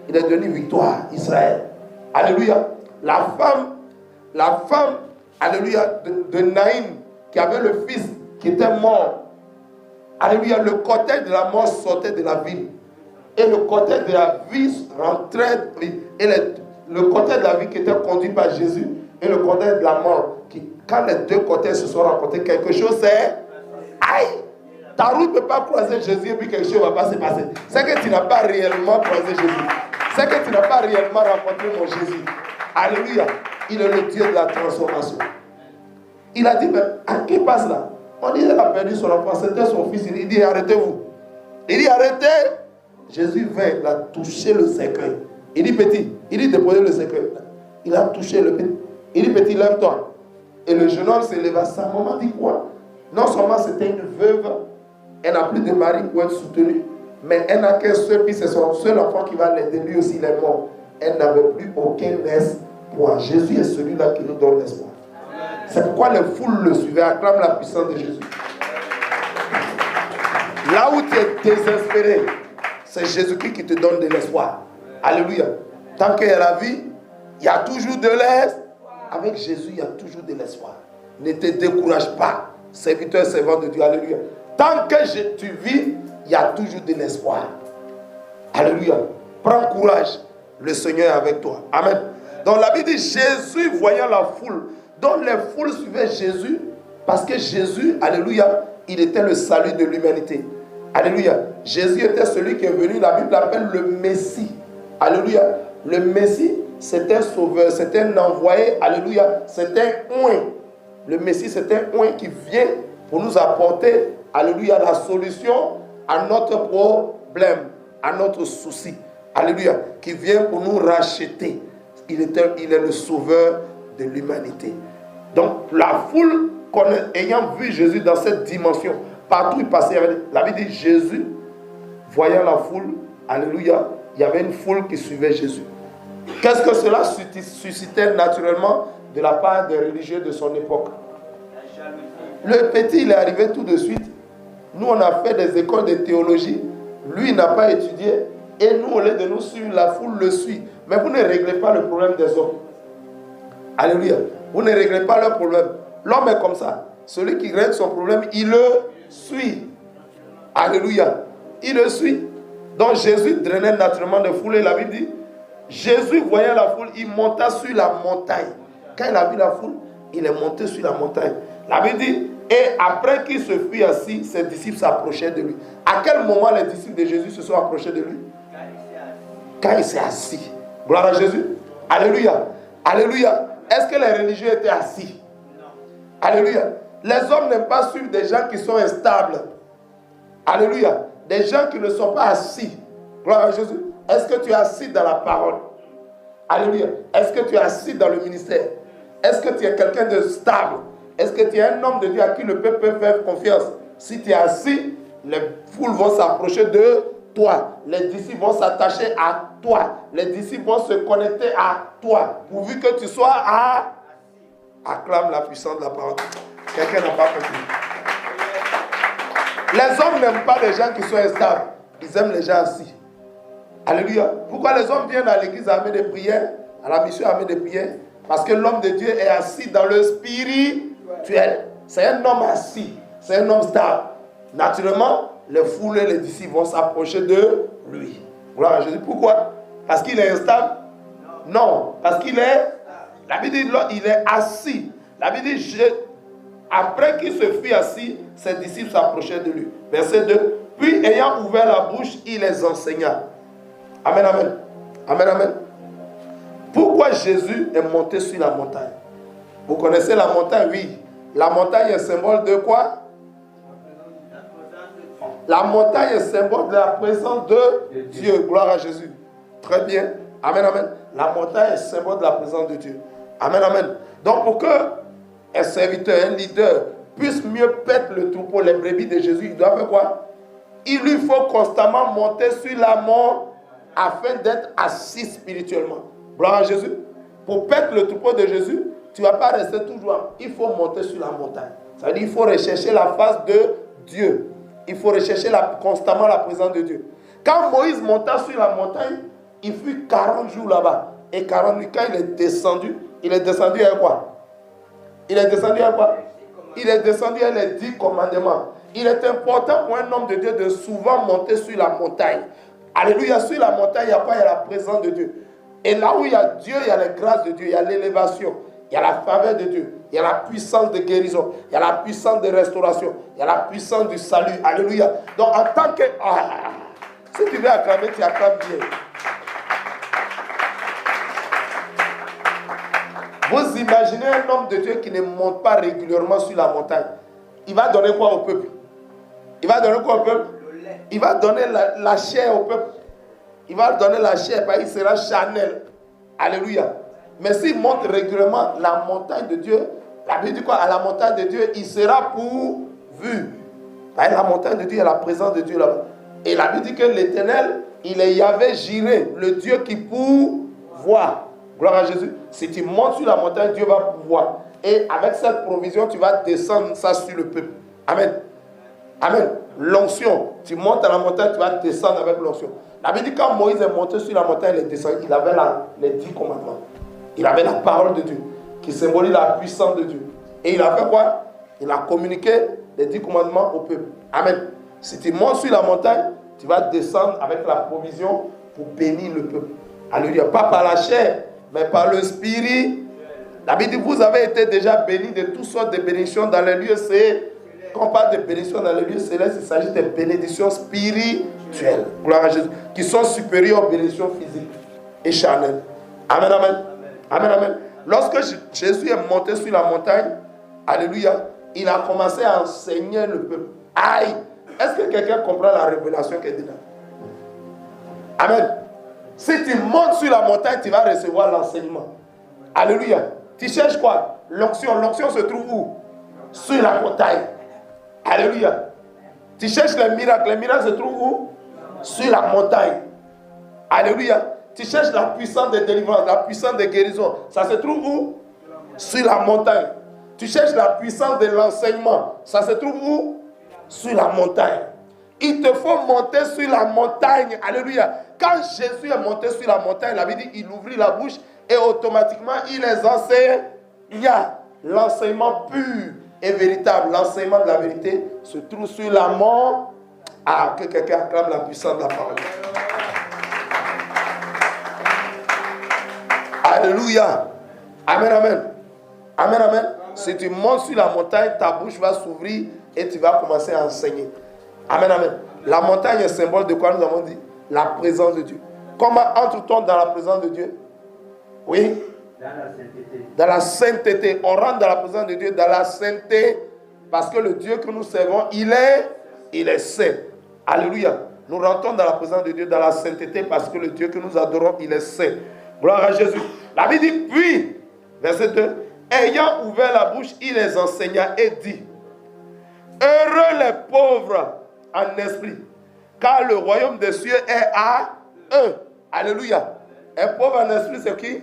il est devenu victoire, Israël. Alléluia. La femme, alléluia, de Naïm, qui avait le fils qui était mort. Alléluia, le cortège de la mort sortait de la ville. Et le cortège de la vie rentrait, et le cortège de la vie qui était conduit par Jésus, et le cortège de la mort. Quand les deux cortèges se sont rencontrés, quelque chose c'est... Aïe! Ta route ne peut pas croiser Jésus et puis quelque chose ne va pas se passer. C'est que tu n'as pas réellement croisé Jésus. C'est que tu n'as pas réellement rencontré mon Jésus. Alléluia. Il est le Dieu de la transformation. Il a dit, mais à qui passe là? On dit, il a perdu son enfant, c'était son fils. Il dit, arrêtez-vous. Il dit, arrêtez. Jésus vint, il a touché le cercueil. Il dit, petit, il dit, déposez le cercueil. Il a touché le petit. Il dit, petit, lève-toi. Et le jeune homme se leva. Sa maman dit quoi? Non seulement c'était une veuve, elle n'a plus de mari pour être soutenue, mais elle n'a qu'un seul fils, c'est son seul enfant qui va l'aider. Lui aussi, il est mort. Elle n'avait plus aucun espoir. Jésus est celui-là qui nous donne l'espoir. C'est pourquoi les foules le suivaient. Acclame la puissance de Jésus. Là où tu es désespéré, c'est Jésus-Christ qui te donne de l'espoir. Alléluia. Tant qu'il y a la vie, il y a toujours de l'espoir. Avec Jésus, il y a toujours de l'espoir. Ne te décourage pas, serviteur, servant de Dieu. Alléluia. Tant que tu vis, il y a toujours de l'espoir. Alléluia. Prends courage. Le Seigneur est avec toi. Amen. Donc la Bible dit, Jésus voyant la foule. Donc les foules suivaient Jésus parce que Jésus, alléluia, il était le salut de l'humanité. Alléluia. Jésus était celui qui est venu, la Bible l'appelle le Messie. Alléluia. Le Messie, c'est un sauveur, c'est un envoyé. Alléluia. C'est un oint. Le Messie, c'est un oint qui vient pour nous apporter, alléluia, la solution à notre problème, à notre souci. Alléluia. Qui vient pour nous racheter. Il est le sauveur de l'humanité. Donc, la foule, ayant vu Jésus dans cette dimension, partout il passait, la Bible dit Jésus, voyant la foule, alléluia, il y avait une foule qui suivait Jésus. Qu'est-ce que cela suscitait naturellement de la part des religieux de son époque? Le petit, il est arrivé tout de suite. Nous, on a fait des écoles de théologie. Lui, il n'a pas étudié. Et nous, au lieu de nous suivre, la foule le suit. Mais vous ne réglez pas le problème des hommes. Alléluia. Vous ne réglez pas leur problème. L'homme est comme ça. Celui qui règle son problème, il le suit. Alléluia. Il le suit. Donc Jésus drainait naturellement des foules. Et la Bible dit, Jésus voyant la foule, il monta sur la montagne. Quand il a vu la foule, il est monté sur la montagne. La Bible dit, et après qu'il se fut assis, ses disciples s'approchaient de lui. À quel moment les disciples de Jésus se sont approchés de lui? Quand il s'est assis. Gloire à Jésus. Alléluia. Alléluia. Est-ce que les religieux étaient assis? Non. Alléluia. Les hommes n'aiment pas suivre des gens qui sont instables. Alléluia. Des gens qui ne sont pas assis. Gloire à Jésus. Est-ce que tu es assis dans la parole? Alléluia. Est-ce que tu es assis dans le ministère? Est-ce que tu es quelqu'un de stable? Est-ce que tu es un homme de Dieu à qui le peuple peut faire confiance? Si tu es assis, Les foules vont s'approcher de toi. Les disciples vont s'attacher à toi. Les disciples vont se connecter à toi. Pourvu que tu sois à... Acclame la puissance de la parole. Quelqu'un n'a pas compris. Les hommes n'aiment pas les gens qui sont instables. Ils aiment les gens assis. Alléluia. Pourquoi les hommes viennent à l'église armés de prière, à la mission armée de prière? Parce que l'homme de Dieu est assis dans le spirituel. C'est un homme assis. C'est un homme stable. Naturellement, les foules et les disciples vont s'approcher de lui. Gloire à Jésus. Pourquoi? Parce qu'il est instable? Non. Parce qu'il est... La Bible dit, il est assis. La Bible dit, après qu'il se fut assis, ses disciples s'approchaient de lui. Verset 2. Puis, ayant ouvert la bouche, il les enseigna. Amen, amen. Amen, amen. Pourquoi Jésus est monté sur la montagne? Vous connaissez la montagne? Oui. La montagne est symbole de quoi? La montagne est symbole de la présence de Dieu. Gloire à Jésus. Très bien. Amen, amen. La montagne est symbole de la présence de Dieu. Amen, amen. Donc pour que un serviteur, un leader puisse mieux paître le troupeau, les brebis de Jésus, il doit faire quoi? Il lui faut constamment monter sur la montagne afin d'être assis spirituellement. Gloire à Jésus. Pour paître le troupeau de Jésus, tu ne vas pas rester toujours. Il faut monter sur la montagne. Ça veut dire qu'il faut rechercher la face de Dieu. Il faut rechercher constamment la présence de Dieu. Quand Moïse monta sur la montagne, il fut 40 jours là-bas. Et 40 nuits, quand il est descendu à quoi? Il est descendu à quoi? Il est descendu à les 10 commandements. Il est important pour un homme de Dieu de souvent monter sur la montagne. Alléluia, sur la montagne, il y a quoi? Il y a la présence de Dieu. Et là où il y a Dieu, il y a les grâces de Dieu, il y a l'élévation, il y a la faveur de Dieu, il y a la puissance de guérison, il y a la puissance de restauration, il y a la puissance du salut. Alléluia. Donc en tant que... si tu veux acclamer, tu acclames bien. Vous imaginez un homme de Dieu qui ne monte pas régulièrement sur la montagne. Il va donner quoi au peuple? Il va donner quoi au peuple? Il va donner la chair au peuple. Il va donner la chair, il sera charnel. Alléluia. Mais s'il monte régulièrement la montagne de Dieu, la Bible dit quoi? À la montagne de Dieu, il sera pourvu. La montagne de Dieu, il y a la présence de Dieu là-bas. Et la Bible dit que l'Éternel, il est Yahvé Jireh, le Dieu qui pourvoit. Gloire à Jésus. Si tu montes sur la montagne, Dieu va pouvoir. Et avec cette provision, tu vas descendre ça sur le peuple. Amen. Amen. L'onction. Tu montes à la montagne, tu vas descendre avec l'onction. La Bible dit quand Moïse est monté sur la montagne, il est descendu. Il avait les 10 commandements. Il avait la parole de Dieu qui symbolise la puissance de Dieu. Et il a fait quoi? Il a communiqué les 10 commandements au peuple. Amen. Si tu montes sur la montagne, tu vas descendre avec la provision pour bénir le peuple. Alléluia. Pas par la chair, mais par le spirit. La Bible dit, vous avez été déjà bénis de toutes sortes de bénédictions dans les lieux célestes. Quand on parle de bénédictions dans les lieux célestes, il s'agit de bénédictions spirituelles. Gloire à Jésus. Qui sont supérieures aux bénédictions physiques et charnelles. Amen, amen. Amen, amen. Lorsque Jésus est monté sur la montagne, alléluia, il a commencé à enseigner le peuple. Aïe! Est-ce que quelqu'un comprend la révélation qu'il est dedans? Amen. Si tu montes sur la montagne, tu vas recevoir l'enseignement. Alléluia. Tu cherches quoi? L'onction. L'onction se trouve où? Sur la montagne. Alléluia. Tu cherches les miracles. Les miracles se trouvent où? Sur la montagne. Alléluia. Tu cherches la puissance de délivrance, la puissance de guérison. Ça se trouve où? Sur la montagne. Tu cherches la puissance de l'enseignement. Ça se trouve où? Sur la montagne. Il te faut monter sur la montagne. Alléluia. Quand Jésus est monté sur la montagne, la Bible dit, il ouvrit la bouche et automatiquement, il les enseigna. L'enseignement pur et véritable, l'enseignement de la vérité se trouve sur la montagne. Ah, que quelqu'un acclame la puissance de la parole. Alléluia. Amen, amen. Amen, amen. Si tu montes sur la montagne, ta bouche va s'ouvrir et tu vas commencer à enseigner. Amen, amen. La montagne est symbole de quoi nous avons dit? La présence de Dieu. Comment entre-t-on dans la présence de Dieu? Oui? Dans la sainteté. Dans la sainteté. On rentre dans la présence de Dieu dans la sainteté parce que le Dieu que nous servons, il est saint. Alléluia. Nous rentrons dans la présence de Dieu dans la sainteté parce que le Dieu que nous adorons, il est saint. Gloire à Jésus. La Bible dit, puis, verset 2, ayant ouvert la bouche, il les enseigna et dit, heureux les pauvres. en esprit, car le royaume des cieux est à eux. Alléluia. Un pauvre en esprit, c'est qui?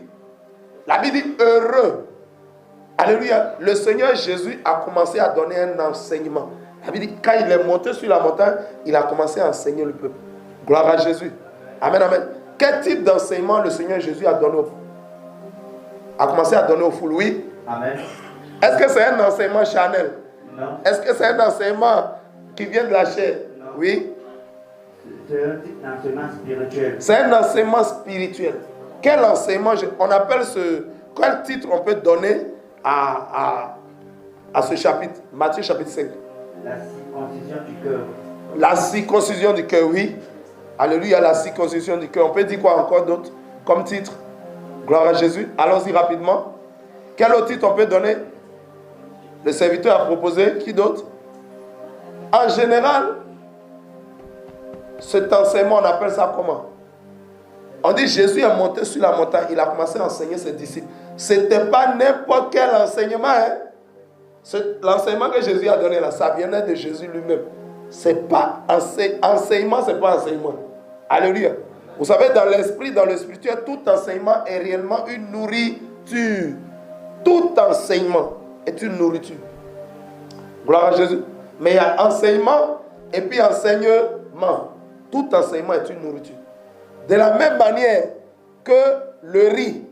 La Bible dit heureux. Alléluia. Le Seigneur Jésus a commencé à donner un enseignement. La Bible dit, quand il est monté sur la montagne, il a commencé à enseigner le peuple. Gloire à Jésus. Amen, amen. Quel type d'enseignement le Seigneur Jésus a donné a commencé à donner aux foules? Oui. Amen. Est-ce que c'est un enseignement charnel? Non. Est-ce que c'est un enseignement qui vient de la chair? Non. Oui. C'est un type d'enseignement spirituel. C'est un enseignement spirituel. Quel enseignement on appelle ce... Quel titre on peut donner à ce chapitre? Matthieu chapitre 5. La circoncision du cœur. La circoncision du cœur, oui. Alléluia, la circoncision du cœur. On peut dire quoi encore d'autre comme titre? Gloire à Jésus. Allons-y rapidement. Quel autre titre on peut donner? Le serviteur a proposé. Qui d'autre? En général, cet enseignement, on appelle ça comment? On dit Jésus est monté sur la montagne. Il a commencé à enseigner ses disciples. Ce n'était pas n'importe quel enseignement. Hein? L'enseignement que Jésus a donné là, ça venait de Jésus lui-même. C'est pas enseignement, c'est pas enseignement. Alléluia. Vous savez, dans l'esprit, dans le spirituel, tout enseignement est réellement une nourriture. Tout enseignement est une nourriture. Gloire à Jésus. Mais il y a enseignement et puis enseignement. Tout enseignement est une nourriture. De la même manière que le riz,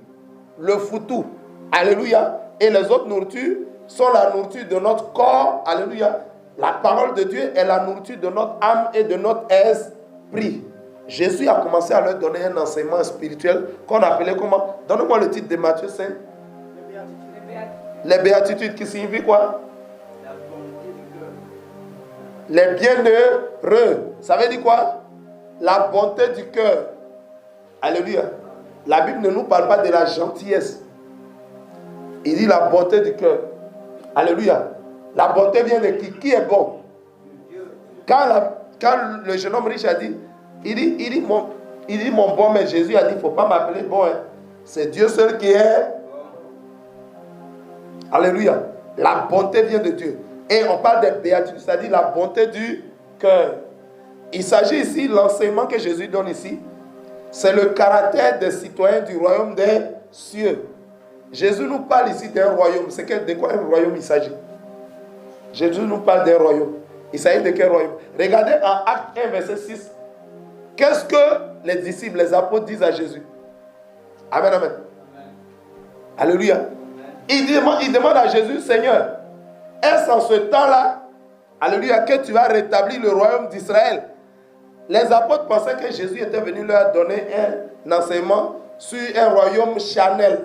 le foutou, alléluia, et les autres nourritures sont la nourriture de notre corps, alléluia. La parole de Dieu est la nourriture de notre âme et de notre esprit. Jésus a commencé à leur donner un enseignement spirituel qu'on appelait comment? Donne-moi le titre de Matthieu 5. Les béatitudes qui signifient quoi? Les bienheureux. Ça veut dire quoi? La bonté du cœur. Alléluia. La Bible ne nous parle pas de la gentillesse. Il dit la bonté du cœur. Alléluia. La bonté vient de qui? Qui est bon? Quand le jeune homme riche a dit, il dit mon bon, mais Jésus a dit, il ne faut pas m'appeler bon. Hein. C'est Dieu seul qui est. Alléluia. La bonté vient de Dieu. Et on parle des béatitudes, c'est-à-dire la bonté du cœur. Il s'agit ici, l'enseignement que Jésus donne ici, c'est le caractère des citoyens du royaume des cieux. Jésus nous parle ici d'un royaume. C'est de quoi un royaume il s'agit? Jésus nous parle d'un royaume. Il s'agit de quel royaume? Regardez en Acte 1, verset 6. Qu'est-ce que les disciples, les apôtres disent à Jésus? Amen, amen. Alléluia. Il demande à Jésus, Seigneur, est-ce en ce temps-là, alléluia, que tu vas rétablir le royaume d'Israël? Les apôtres pensaient que Jésus était venu leur donner un enseignement sur un royaume charnel,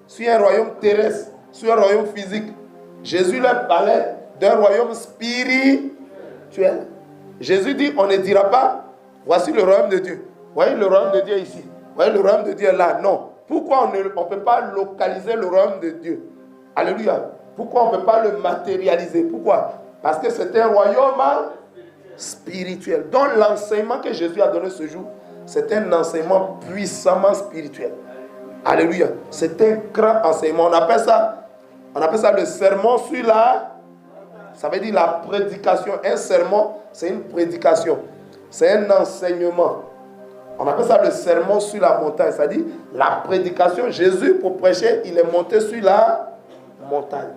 sur un royaume terrestre, sur un royaume physique. Jésus leur parlait d'un royaume spirituel. Jésus dit, on ne dira pas, voici le royaume de Dieu. Voyez le royaume de Dieu ici. Voyez le royaume de Dieu là. Non. Pourquoi on ne peut pas localiser le royaume de Dieu? Alléluia. Pourquoi on ne peut pas le matérialiser? Pourquoi? Parce que c'est un royaume spirituel. Donc l'enseignement que Jésus a donné ce jour, c'est un enseignement puissamment spirituel. Alléluia. C'est un grand enseignement. On appelle ça le sermon sur la... Ça veut dire la prédication. Un sermon, c'est une prédication. C'est un enseignement. On appelle ça le sermon sur la montagne. C'est-à-dire la prédication. Jésus, pour prêcher, il est monté sur la montagne.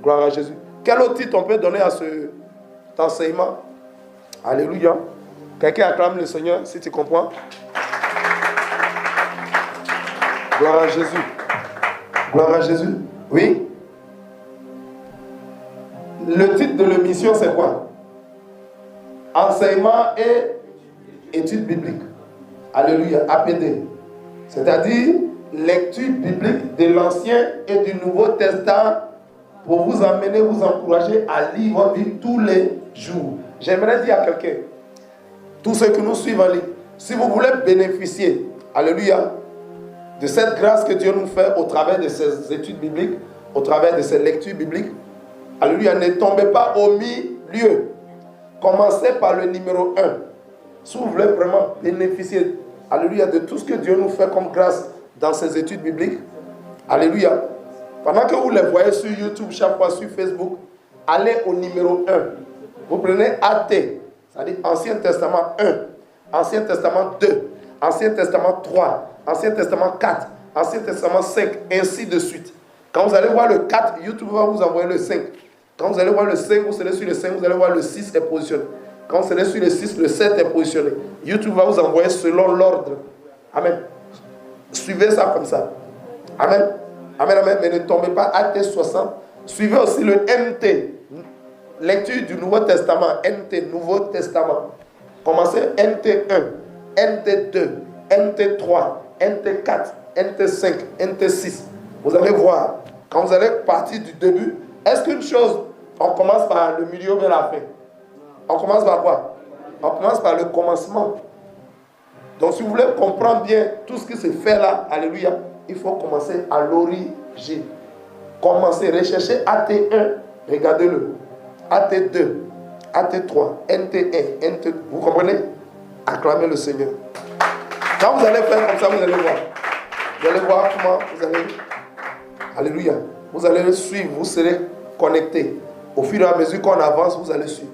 Gloire à Jésus. Quel autre titre on peut donner à cet enseignement? Alléluia. Quelqu'un acclame le Seigneur, si tu comprends. Gloire à Jésus. Gloire à Jésus. Oui. Le titre de l'émission, c'est quoi? Enseignement et études bibliques. Alléluia. APD. C'est-à-dire lecture biblique de l'Ancien et du Nouveau Testament pour vous amener, vous encourager à lire votre Bible tous les jours. J'aimerais dire à quelqu'un, tous ceux qui nous suivent en ligne, si vous voulez bénéficier, alléluia, de cette grâce que Dieu nous fait au travers de ces études bibliques, au travers de ces lectures bibliques, alléluia, ne tombez pas au milieu. Commencez par le numéro 1. Si vous voulez vraiment bénéficier, alléluia, de tout ce que Dieu nous fait comme grâce dans ces études bibliques, alléluia, pendant que vous les voyez sur YouTube, chaque fois sur Facebook, allez au numéro 1. Vous prenez AT, C'est-à-dire Ancien Testament 1, Ancien Testament 2, Ancien Testament 3, Ancien Testament 4, Ancien Testament 5, ainsi de suite. Quand vous allez voir le 4, YouTube va vous envoyer le 5. Quand vous allez voir le 5, vous serez sur le 5, vous allez voir le 6 est positionné. Quand vous serez sur le 6, le 7 est positionné. YouTube va vous envoyer selon l'ordre. Amen. Suivez ça comme ça. Amen. Amen, amen. Mais ne tombez pas à AT60. Suivez aussi le NT. Lecture du Nouveau Testament. NT, Nouveau Testament. Commencez NT1, NT2, NT3, NT4, NT5, NT6. Vous allez voir. Quand vous allez partir du début, est-ce qu'une chose, on commence par le milieu ou bien la fin? On commence par quoi? On commence par le commencement. Donc si vous voulez comprendre bien tout ce qui se fait là, alléluia, il faut commencer à l'origine. Commencez, recherchez AT1, regardez-le. AT2, AT3, NT1, NT2. Vous comprenez? Acclamez le Seigneur. Quand vous allez faire comme ça, vous allez voir. Vous allez voir comment vous allez... Alléluia. Vous allez le suivre, vous serez connectés. Au fur et à mesure qu'on avance, vous allez suivre.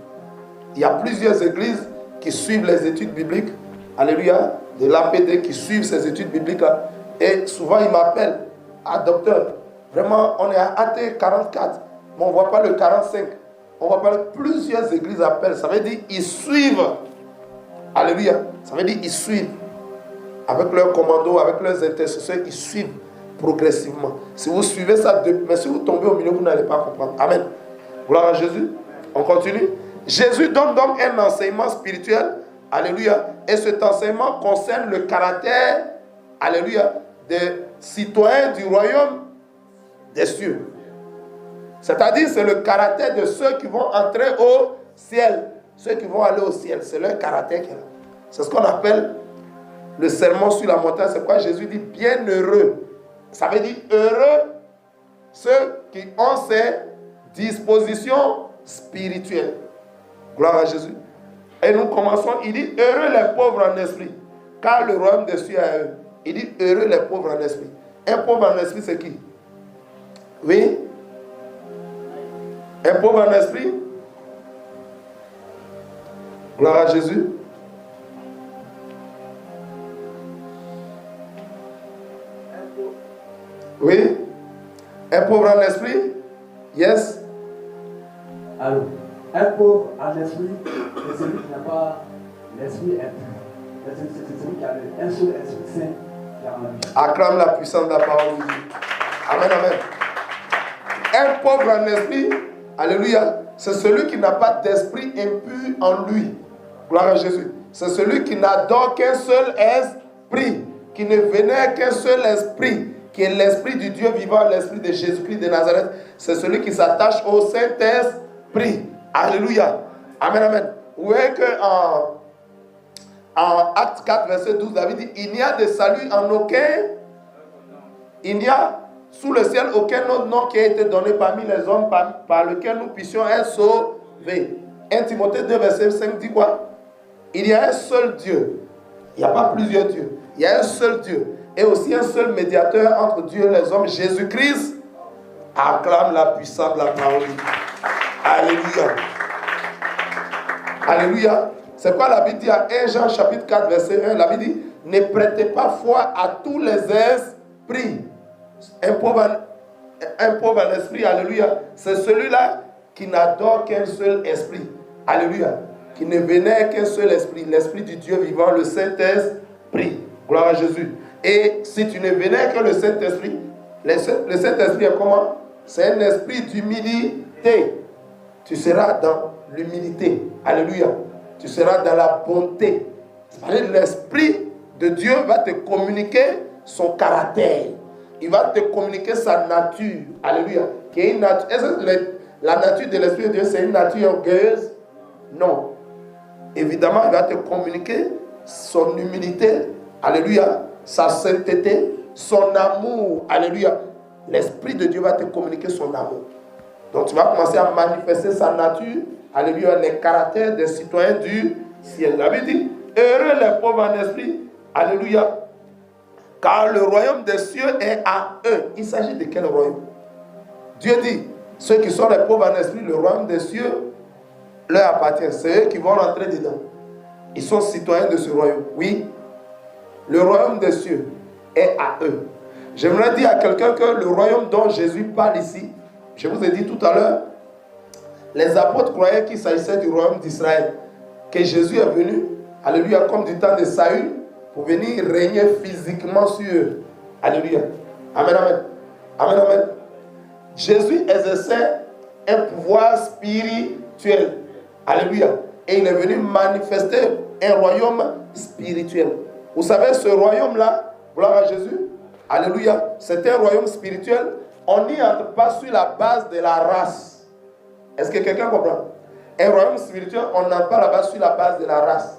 Il y a plusieurs églises qui suivent les études bibliques. Alléluia. De l'APD qui suivent ces études bibliques-là. Et souvent, ils m'appellent à docteur. Vraiment, on est à AT 44, mais on ne voit pas le 45. On voit pas plusieurs églises appellent. Ça veut dire ils suivent. Alléluia. Ça veut dire ils suivent. Avec leurs commandos, avec leurs intercesseurs, ils suivent progressivement. Si vous suivez ça, mais si vous tombez au milieu, vous n'allez pas comprendre. Amen. Gloire à Jésus. On continue. Jésus donne donc un enseignement spirituel. Alléluia. Et cet enseignement concerne le caractère, alléluia, des citoyens du royaume des cieux. C'est-à-dire, c'est le caractère de ceux qui vont entrer au ciel. Ceux qui vont aller au ciel, c'est leur caractère qui est là. C'est ce qu'on appelle le sermon sur la montagne. C'est quoi Jésus dit bienheureux. Ça veut dire heureux ceux qui ont ces dispositions spirituelles. Gloire à Jésus. Et nous commençons, il dit heureux les pauvres en esprit, car le royaume des cieux est à eux. Il dit heureux les pauvres en esprit. Un pauvre en esprit, c'est qui? Oui? Un pauvre en esprit? Gloire à Jésus. Oui? Un pauvre en esprit? Yes? Alors, un pauvre en esprit, c'est celui qui n'a pas l'esprit impur. C'est celui qui a un seul esprit saint qui a en lui. Acclame la puissance de la parole de Dieu. Amen, amen. Un pauvre en esprit, alléluia, c'est celui qui n'a pas d'esprit impur en lui. Gloire à Jésus. C'est celui qui n'adore qu'un seul esprit, qui ne vénère qu'un seul esprit, qui est l'esprit du Dieu vivant, l'esprit de Jésus-Christ de Nazareth. C'est celui qui s'attache au Saint-Esprit. Alléluia. Amen, amen. Vous voyez qu'en Acte 4, verset 12, David dit, il n'y a de salut en aucun, il n'y a sous le ciel aucun autre nom qui a été donné parmi les hommes par lequel nous puissions être sauvés. 1 Timothée 2, verset 5 dit quoi? Il y a un seul Dieu. Il n'y a pas plusieurs dieux. Il y a un seul Dieu. Et aussi un seul médiateur entre Dieu et les hommes, Jésus-Christ. Acclame la puissance de la parole. Alléluia. Alléluia. C'est quoi la Bible dit à 1 Jean chapitre 4 verset 1? La Bible dit, ne prêtez pas foi à tous les esprits. Un pauvre en esprit, alléluia, c'est celui-là qui n'adore qu'un seul esprit. Alléluia. Qui ne vénère qu'un seul esprit, l'esprit du Dieu vivant, le Saint-Esprit. Gloire à Jésus. Et si tu ne vénères que le Saint-Esprit, le Saint-Esprit est comment? C'est un esprit d'humilité. Tu seras dans l'humilité. Alléluia. Tu seras dans la bonté. L'Esprit de Dieu va te communiquer son caractère. Il va te communiquer sa nature. Alléluia. Qui est une nature. Est-ce que la nature de l'Esprit de Dieu, c'est une nature orgueilleuse? Non. Évidemment, il va te communiquer son humilité. Alléluia. Sa sainteté, son amour. Alléluia. L'Esprit de Dieu va te communiquer son amour. Donc tu vas commencer à manifester sa nature. Alléluia. Les caractères des citoyens du ciel. La Bible dit, heureux les pauvres en esprit. Alléluia. Car le royaume des cieux est à eux. Il s'agit de quel royaume? Dieu dit, ceux qui sont les pauvres en esprit, le royaume des cieux leur appartient. C'est eux qui vont rentrer dedans. Ils sont citoyens de ce royaume. Oui, le royaume des cieux est à eux. J'aimerais dire à quelqu'un que le royaume dont Jésus parle ici, je vous ai dit tout à l'heure, les apôtres croyaient qu'il s'agissait du royaume d'Israël, que Jésus est venu, alléluia, comme du temps de Saül, pour venir régner physiquement sur eux. Alléluia. Amen, amen. Amen, amen. Jésus exerçait un pouvoir spirituel. Alléluia. Et il est venu manifester un royaume spirituel. Vous savez, ce royaume-là, gloire à Jésus, alléluia, c'est un royaume spirituel. On n'y entre pas sur la base de la race. Est-ce que quelqu'un comprend? Un royaume spirituel, on n'entre pas là-bas sur la base de la race.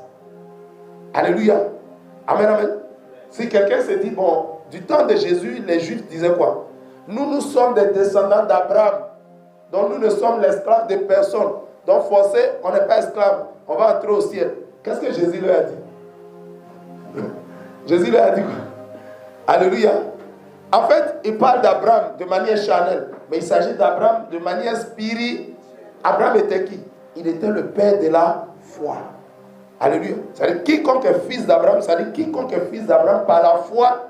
Alléluia. Amen, amen. Si quelqu'un se dit, bon, du temps de Jésus, les Juifs disaient quoi? Nous sommes des descendants d'Abraham. Donc nous ne sommes l'esclave de personne. Donc forcé, on n'est pas esclave. On va entrer au ciel. Qu'est-ce que Jésus leur a dit? Jésus leur a dit quoi? Alléluia. En fait, il parle d'Abraham de manière charnelle. Mais il s'agit d'Abraham de manière spirituelle. Abraham était qui? Il était le père de la foi. Alléluia. C'est-à-dire quiconque est fils d'Abraham, c'est-à-dire quiconque est fils d'Abraham par la foi,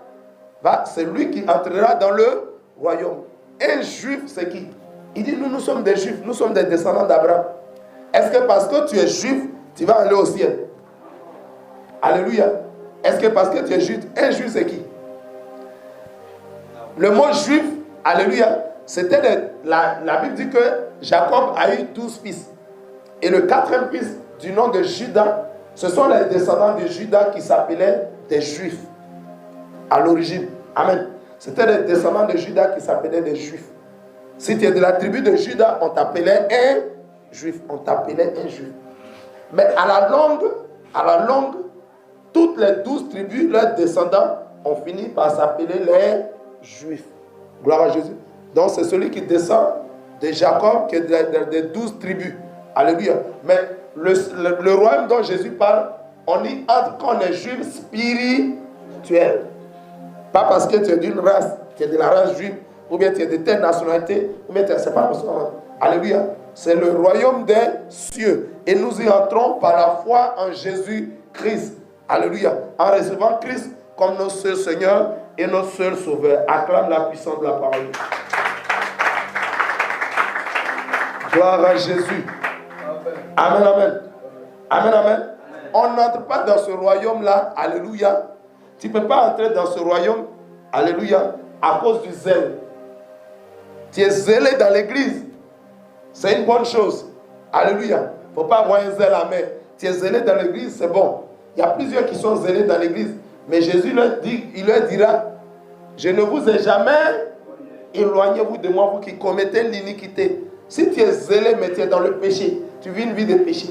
c'est lui qui entrera dans le royaume. Un juif, c'est qui? Il dit, nous sommes des juifs, nous sommes des descendants d'Abraham. Est-ce que parce que tu es juif, tu vas aller au ciel? Alléluia. Est-ce que parce que tu es juif, un juif c'est qui? Le mot juif, alléluia, c'était la Bible dit que Jacob a eu 12 fils. Et le 4e fils du nom de Judas, ce sont les descendants de Judas qui s'appelaient des juifs. À l'origine. Amen. C'était les descendants de Judas qui s'appelaient des juifs. Si tu es de la tribu de Judas, on t'appelait un juif. On t'appelait un juif. Mais à la longue, toutes les 12 tribus, leurs descendants, ont fini par s'appeler les juifs. Gloire à Jésus. Donc c'est celui qui descend de Jacob, qui est des 12 tribus. Alléluia. Mais le royaume dont Jésus parle, on y entre quand on est juif spirituel. Pas parce que tu es d'une race, tu es de la race juive, ou bien tu es de telle nationalité, ou bien tu es... C'est pas parce que... Alléluia. C'est le royaume des cieux. Et nous y entrons par la foi en Jésus-Christ. Alléluia. En recevant Christ comme notre seul Seigneur et notre seul Sauveur. Acclame la puissance de la parole. Gloire à Jésus. Amen, amen. Amen, amen. On n'entre pas dans ce royaume-là. Alléluia. Tu ne peux pas entrer dans ce royaume. Alléluia. À cause du zèle. Tu es zélé dans l'église. C'est une bonne chose. Alléluia. Il ne faut pas avoir un zèle amer. Tu es zélé dans l'église, c'est bon. Il y a plusieurs qui sont zélés dans l'église. Mais Jésus leur dit, il leur dira, je ne vous ai jamais éloigné-vous de moi, vous qui commettez l'iniquité. Si tu es zélé, mais tu es dans le péché, tu vis une vie de péché.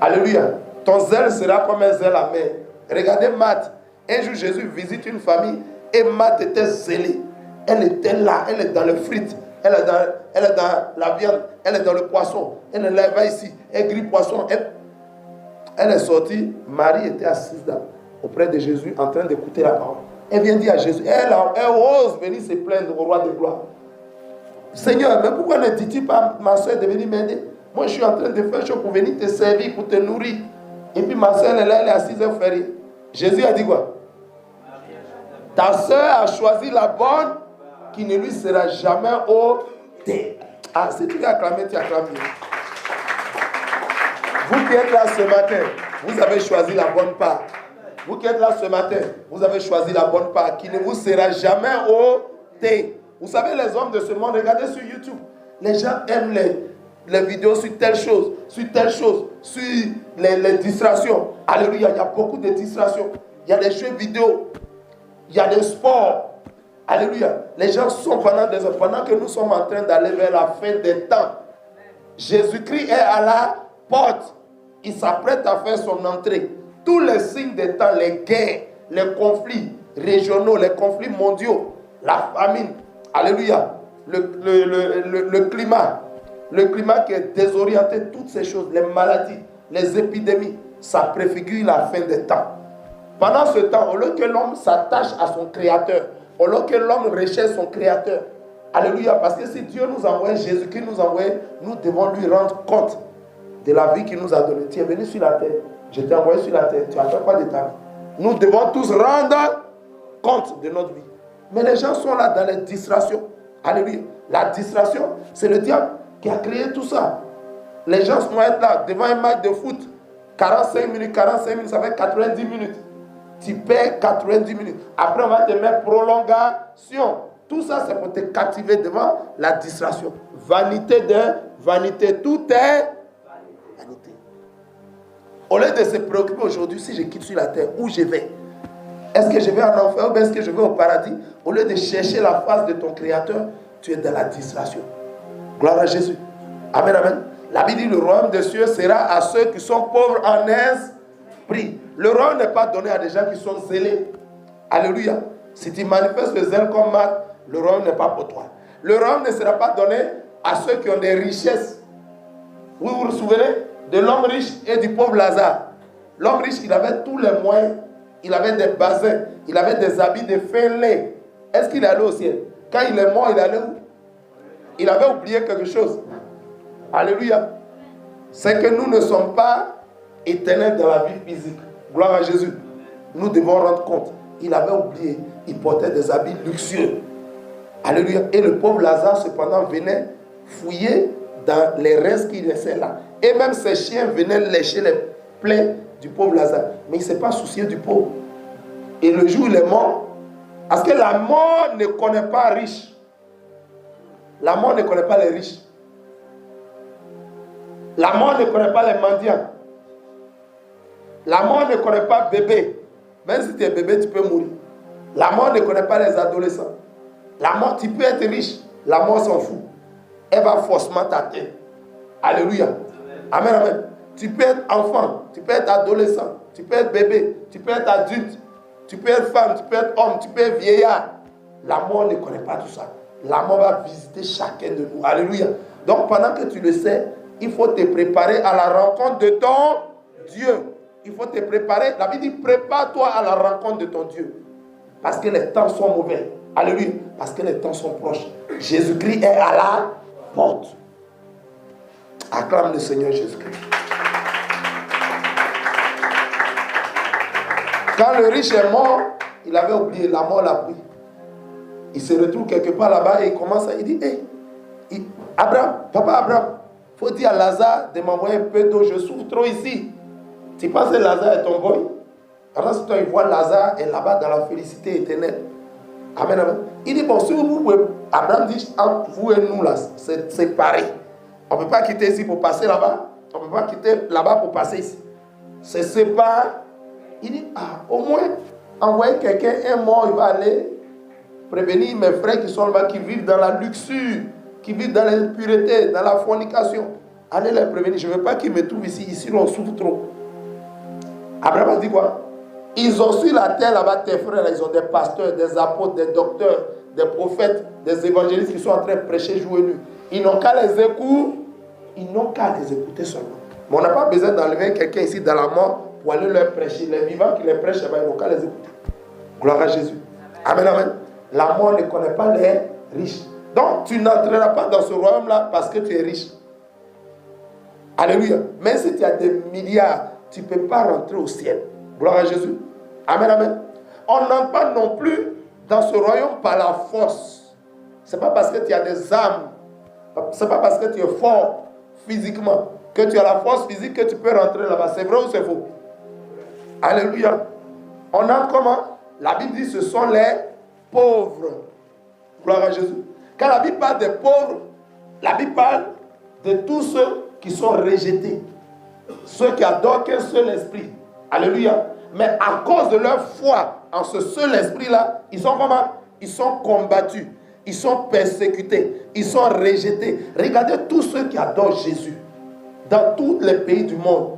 Alléluia. Ton zèle sera comme un zèle amer. Regardez Marthe. Un jour, Jésus visite une famille et Marthe était zélée. Elle était là, elle est dans le frites, elle est dans la viande, elle est dans le poisson. Elle est là, elle va ici, elle grille poisson. Elle est sortie, Marie était assise là, auprès de Jésus, en train d'écouter la parole. Elle vient dire à Jésus, elle ose venir se plaindre au roi de gloire. Seigneur, mais pourquoi ne dis-tu pas à ma soeur de venir m'aider? Moi, je suis en train de faire chose pour venir te servir, pour te nourrir. Et puis ma soeur, elle est là, elle est assise, elle fait rien. Jésus a dit quoi? Ta soeur a choisi la bonne qui ne lui sera jamais ôtée. Ah, si tu veux acclamer, tu acclames bien. Vous qui êtes là ce matin, vous avez choisi la bonne part. Vous qui êtes là ce matin, vous avez choisi la bonne part qui ne vous sera jamais ôtée. Vous savez, les hommes de ce monde, regardez sur YouTube. Les gens aiment les vidéos sur telle chose, sur les distractions. Alléluia, il y a beaucoup de distractions. Il y a des jeux vidéo, il y a des sports. Alléluia. Les gens sont pendant que nous sommes en train d'aller vers la fin des temps. Jésus-Christ est à la porte. Il s'apprête à faire son entrée. Tous les signes des temps, les guerres, les conflits régionaux, les conflits mondiaux, la famine, alléluia, le climat qui est désorienté, toutes ces choses, les maladies, les épidémies, ça préfigure la fin des temps. Pendant ce temps, au lieu que l'homme s'attache à son créateur, au lieu que l'homme recherche son créateur, alléluia, parce que si Dieu nous envoie, Jésus-Christ nous envoie, nous devons lui rendre compte de la vie qu'il nous a donnée. Tu es venu sur la terre. Je t'ai envoyé sur la terre. Tu as fait quoi de ta vie? Nous devons tous rendre compte de notre vie. Mais les gens sont là dans les distractions. Alléluia. La distraction, c'est le diable qui a créé tout ça. Les gens vont être là devant un match de foot. 45 minutes, ça fait 90 minutes. Tu perds 90 minutes. Après, on va te mettre prolongation. Tout ça, c'est pour te captiver devant la distraction. Vanité d'un, vanité. Tout est vanité. Au lieu de se préoccuper aujourd'hui, si je quitte sur la terre, où je vais? Est-ce que je vais en enfer ou bien est-ce que je vais au paradis? Au lieu de chercher la face de ton Créateur, tu es dans la distraction. Gloire à Jésus. Amen, amen. La Bible dit, le royaume des cieux sera à ceux qui sont pauvres en esprit. Le royaume n'est pas donné à des gens qui sont zélés. Alléluia. Si tu manifestes le zèle comme Marc, le royaume n'est pas pour toi. Le royaume ne sera pas donné à ceux qui ont des richesses. Vous vous souvenez de l'homme riche et du pauvre Lazare? L'homme riche, il avait tous les moyens. Il avait des bassins. Il avait des habits de fin lait. Est-ce qu'il allait au ciel? Quand il est mort, il allait où? Il avait oublié quelque chose. Alléluia. C'est que nous ne sommes pas éternels dans la vie physique. Gloire à Jésus. Nous devons rendre compte. Il avait oublié. Il portait des habits luxueux. Alléluia. Et le pauvre Lazare, cependant, venait fouiller dans les restes qui laissaient là. Et même ses chiens venaient lécher les plaies du pauvre Lazare. Mais il ne s'est pas soucié du pauvre. Et le jour où il est mort, parce que la mort ne connaît pas riche. La mort ne connaît pas les riches. La mort ne connaît pas les mendiants. La mort ne connaît pas bébé. Même si tu es bébé, tu peux mourir. La mort ne connaît pas les adolescents. La mort, tu peux être riche. La mort s'en fout. Elle va forcément t'atteindre. Alléluia. Amen, amen. Tu peux être enfant. Tu peux être adolescent. Tu peux être bébé. Tu peux être adulte. Tu peux être femme. Tu peux être homme. Tu peux être vieillard. La mort ne connaît pas tout ça. La mort va visiter chacun de nous. Alléluia. Donc pendant que tu le sais, il faut te préparer à la rencontre de ton Dieu. Il faut te préparer. La Bible dit, prépare-toi à la rencontre de ton Dieu. Parce que les temps sont mauvais. Alléluia. Parce que les temps sont proches. Jésus-Christ est à la porte. Acclame le Seigneur Jésus-Christ. Quand le riche est mort, il avait oublié, la mort l'a pris. Il se retrouve quelque part là-bas et il commence à... Il dit, hey, Abraham, papa Abraham, il faut dire à Lazare de m'envoyer un peu d'eau, je souffre trop ici. Tu penses que Lazare est ton boy? Alors ce temps, il voit Lazare est là-bas dans la félicité éternelle. Amen, amen. Il dit, bon, si vous pouvez... Abraham dit, entre vous et nous, là, c'est pareil. On ne peut pas quitter ici pour passer là-bas. On ne peut pas quitter là-bas pour passer ici. C'est séparé. Il dit, au moins, envoyer quelqu'un, un mort, il va aller prévenir mes frères qui sont là-bas, qui vivent dans la luxure, qui vivent dans l'impureté, dans la fornication. Allez les prévenir. Je ne veux pas qu'ils me trouvent ici. Ici, on souffre trop. Abraham a dit quoi? Ils ont sur la terre là-bas, tes frères, là, ils ont des pasteurs, des apôtres, des docteurs, des prophètes, des évangélistes qui sont en train de prêcher jour et nuit. Ils n'ont qu'à les écouter. Ils n'ont qu'à les écouter seulement. Mais on n'a pas besoin d'enlever quelqu'un ici dans la mort pour aller leur prêcher. Les vivants qui les prêchent, ils n'ont qu'à les écouter. Gloire à Jésus. Amen, amen. La mort ne connaît pas les riches. Donc, tu n'entreras pas dans ce royaume-là parce que tu es riche. Alléluia. Même si tu as des milliards, tu ne peux pas rentrer au ciel. Gloire à Jésus. Amen, amen. On n'entre pas non plus dans ce royaume par la force. Ce n'est pas parce que tu as des âmes, ce n'est pas parce que tu es fort physiquement, que tu as la force physique que tu peux rentrer là-bas. C'est vrai ou c'est faux? Alléluia. On entre comment? La Bible dit ce sont les pauvres. Gloire à Jésus. Quand la Bible parle des pauvres, la Bible parle de tous ceux qui sont rejetés. Ceux qui adorent qu'un seul esprit. Alléluia. Mais à cause de leur foi en ce seul esprit-là, ils sont comment? Ils sont combattus. Ils sont persécutés. Ils sont rejetés. Regardez tous ceux qui adorent Jésus dans tous les pays du monde.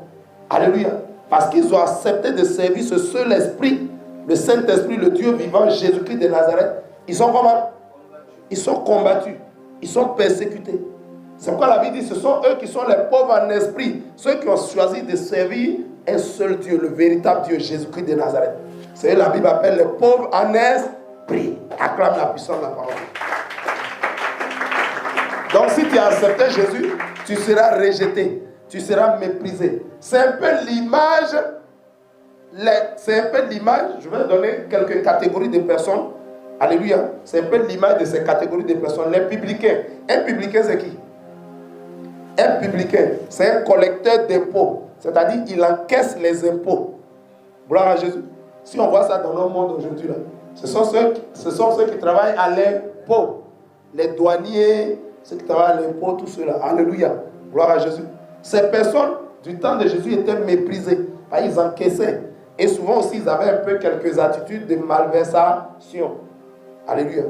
Alléluia. Parce qu'ils ont accepté de servir ce seul esprit, le Saint-Esprit, le Dieu vivant, Jésus-Christ de Nazareth. Ils sont comment? Ils sont combattus. Ils sont persécutés. C'est pourquoi la Bible dit, ce sont eux qui sont les pauvres en esprit. Ceux qui ont choisi de servir un seul Dieu, le véritable Dieu, Jésus-Christ de Nazareth. C'est la Bible appelle les pauvres en esprit. Acclame la puissance de la parole. Donc si tu as accepté Jésus, tu seras rejeté. tu seras méprisé. C'est un peu l'image, je vais donner quelques catégories de personnes. Alléluia. C'est un peu l'image de ces catégories de personnes. Les publicains. Un publicain, c'est qui? Un publicain, c'est un collecteur d'impôts. C'est-à-dire, il encaisse les impôts. Gloire à Jésus. Si on voit ça dans notre monde aujourd'hui, là, ce sont ceux qui travaillent à l'impôt. Les douaniers, ceux qui travaillent à l'impôt, tout cela. Alléluia. Gloire à Jésus. Ces personnes, du temps de Jésus, étaient méprisées. Ils encaissaient. Et souvent aussi, ils avaient un peu quelques attitudes de malversation. Alléluia.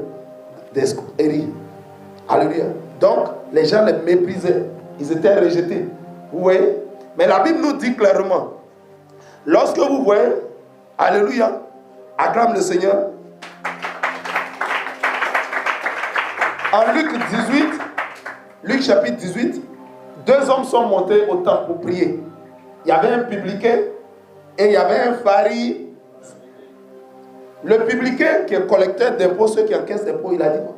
D'escroquerie. Alléluia. Donc, les gens les méprisaient. Ils étaient rejetés. Vous voyez? Mais la Bible nous dit clairement, lorsque vous voyez, alléluia, acclame le Seigneur. En Luc chapitre 18, deux hommes sont montés au temple pour prier. Il y avait un publicain et il y avait un pharisien. Le publicain qui est collecteur d'impôts, ceux qui encaissent des impôts, il a dit quoi?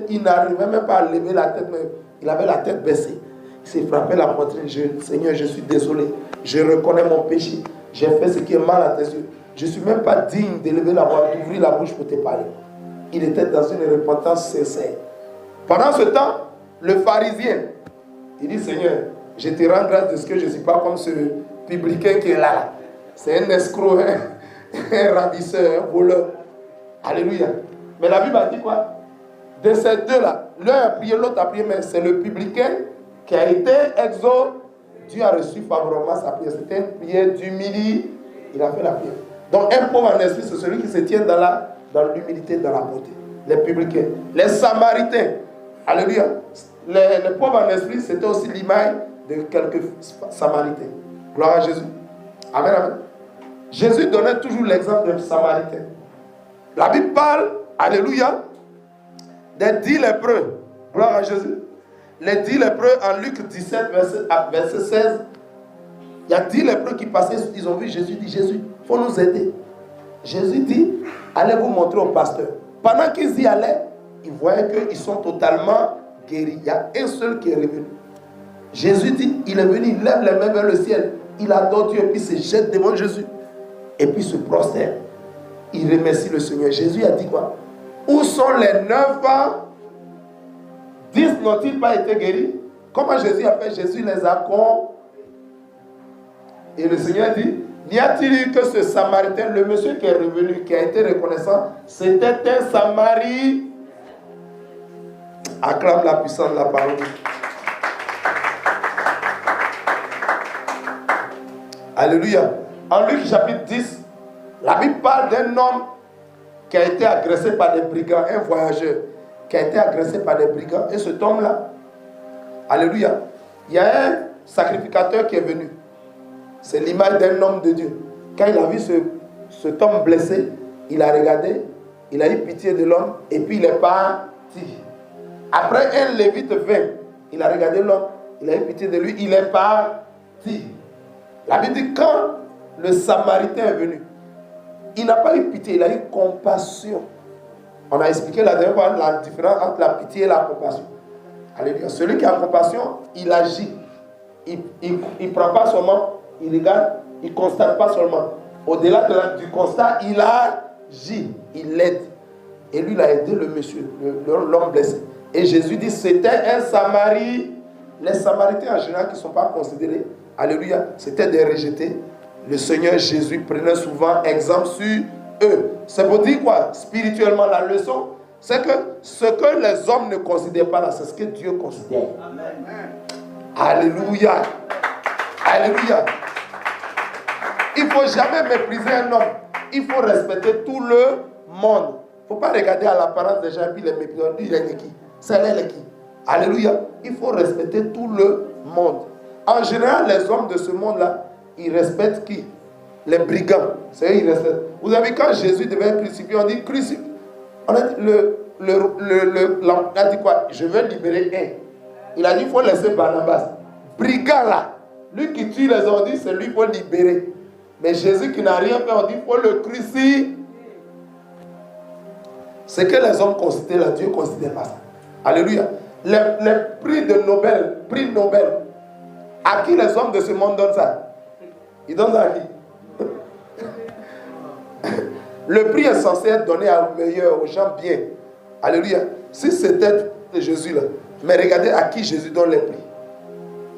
Il n'arrivait même pas à lever la tête, mais il avait la tête baissée. Il s'est frappé la poitrine. Seigneur, je suis désolé. Je reconnais mon péché. J'ai fait ce qui est mal à tes yeux. Je ne suis même pas digne d'élever la voix, d'ouvrir la bouche pour te parler. Il était dans une repentance sincère. Pendant ce temps, le pharisien, il dit, Seigneur, je te rends grâce de ce que je ne suis pas comme ce publicain qui est là. C'est un escroc, un ravisseur, un voleur. Alléluia. Mais la Bible a dit quoi? De ces deux-là, l'un a prié, l'autre a prié, mais c'est le publicain qui a été exaucé. Dieu a reçu favorablement sa prière. C'était une prière d'humilité. Il a fait la prière. Donc un pauvre en esprit, c'est celui qui se tient dans l'humilité, dans la beauté. Les publicains. Les samaritains. Alléluia. Les pauvres en esprit, c'était aussi l'image de quelques samaritains. Gloire à Jésus. Amen, amen. Jésus donnait toujours l'exemple d'un samaritain. La Bible parle, alléluia, des 10 lépreux. Gloire à Jésus. Les 10 lépreux en Luc 17, verset 16. Il y a 10 lépreux qui passaient, ils ont vu Jésus, dit Jésus, il faut nous aider. Jésus dit, allez vous montrer au pasteur. Pendant qu'ils y allaient, ils voyaient qu'ils sont totalement guéris. Il y a un seul qui est revenu. Jésus dit, il est venu, il lève les mains vers le ciel. Il adore Dieu et puis se jette devant Jésus. Et puis se prosterne. Il remercie le Seigneur. Jésus a dit quoi? Où sont les 9 ans? 10 n'ont-ils pas été guéris? Comment Jésus a fait? Jésus les a con. Et le Seigneur dit, n'y a-t-il eu que ce Samaritain, le monsieur qui est revenu, qui a été reconnaissant, c'était un Samaritain. Acclame la puissance de la parole. Alléluia. En Luc chapitre 10, la Bible parle d'un homme qui a été agressé par des brigands, un voyageur qui a été agressé par des brigands. Et cet homme-là, alléluia, il y a un sacrificateur qui est venu. C'est l'image d'un homme de Dieu. Quand il a vu cet homme blessé, il a regardé, il a eu pitié de l'homme et puis il est parti. Après, un lévite vint, il a regardé l'homme, il a eu pitié de lui, il est parti. La Bible dit, quand le Samaritain est venu, il n'a pas eu pitié, il a eu compassion. On a expliqué la dernière fois la différence entre la pitié et la compassion. Alléluia. Celui qui a compassion, il agit. Il ne prend pas seulement, il regarde, il ne constate pas seulement. Au-delà du constat, il agit, il aide. Et lui, il a aidé le monsieur, l'homme blessé. Et Jésus dit, c'était un Samaritain. Les Samaritains en général qui ne sont pas considérés, alléluia, c'était des rejetés. Le Seigneur Jésus prenait souvent exemple sur eux. C'est pour dire quoi? Spirituellement, la leçon, c'est que ce que les hommes ne considèrent pas là, c'est ce que Dieu considère. Amen. Alléluia. Alléluia. Il ne faut jamais mépriser un homme. Il faut respecter tout le monde. Il ne faut pas regarder à l'apparence des gens et puis les mépriser. Lui, il est qui? C'est elle qui? Alléluia. Il faut respecter tout le monde. En général, les hommes de ce monde-là, ils respectent qui? Les brigands. C'est eux, ils respectent. Vous avez vu, quand Jésus devait être crucifié, on dit crucifié. On a dit, l'homme a dit quoi? Je veux libérer un. Il a dit, il faut laisser Barnabas. Brigand là. Lui qui tue les hommes, c'est lui qu'il faut libérer. Mais Jésus qui n'a rien fait, on dit, il faut le crucifier. C'est que les hommes considèrent là, Dieu ne considère pas ça. Alléluia. Les prix de Nobel, prix Nobel. À qui les hommes de ce monde donnent ça? Ils donnent ça à qui? Le prix est censé être donné aux meilleurs, aux gens bien. Alléluia. Si c'était Jésus là, mais regardez à qui Jésus donne les prix.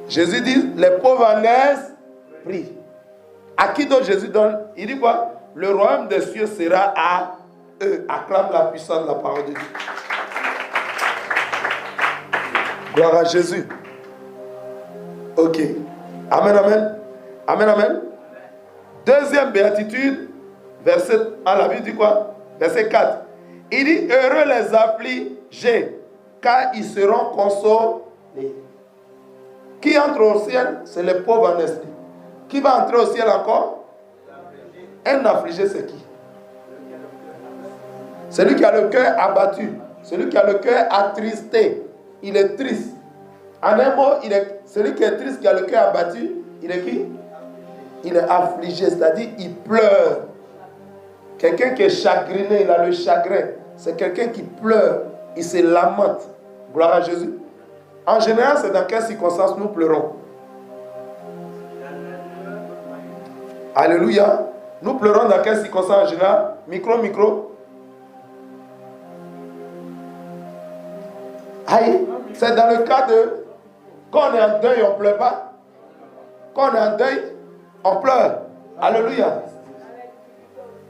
Jésus dit, les pauvres en aise, prix. À qui d'autre Jésus donne? Il dit quoi? Le royaume des cieux sera à eux. Acclame la puissance de la parole de Dieu. Gloire à Jésus. Ok. Amen, amen. Amen, amen. Deuxième béatitude, verset, la Bible dit quoi? Verset 4. Il dit, heureux les affligés, car ils seront consolés. Qui entre au ciel? C'est les pauvres en esprit. Qui va entrer au ciel encore? Un affligé, c'est qui? Celui qui a le cœur abattu. Celui qui a le cœur attristé. Il est triste. En un mot, celui qui est triste, qui a le cœur abattu, il est qui? Il est affligé, c'est-à-dire il pleure. Quelqu'un qui est chagriné, il a le chagrin. C'est quelqu'un qui pleure, il se lamente. Gloire à Jésus. En général, c'est dans quelles circonstances nous pleurons? Alléluia. Nous pleurons dans quelles circonstances en général? Micro. Aïe, c'est dans le cas de... Quand on est en deuil, on ne pleure pas. Quand on est en deuil, on pleure. Alléluia.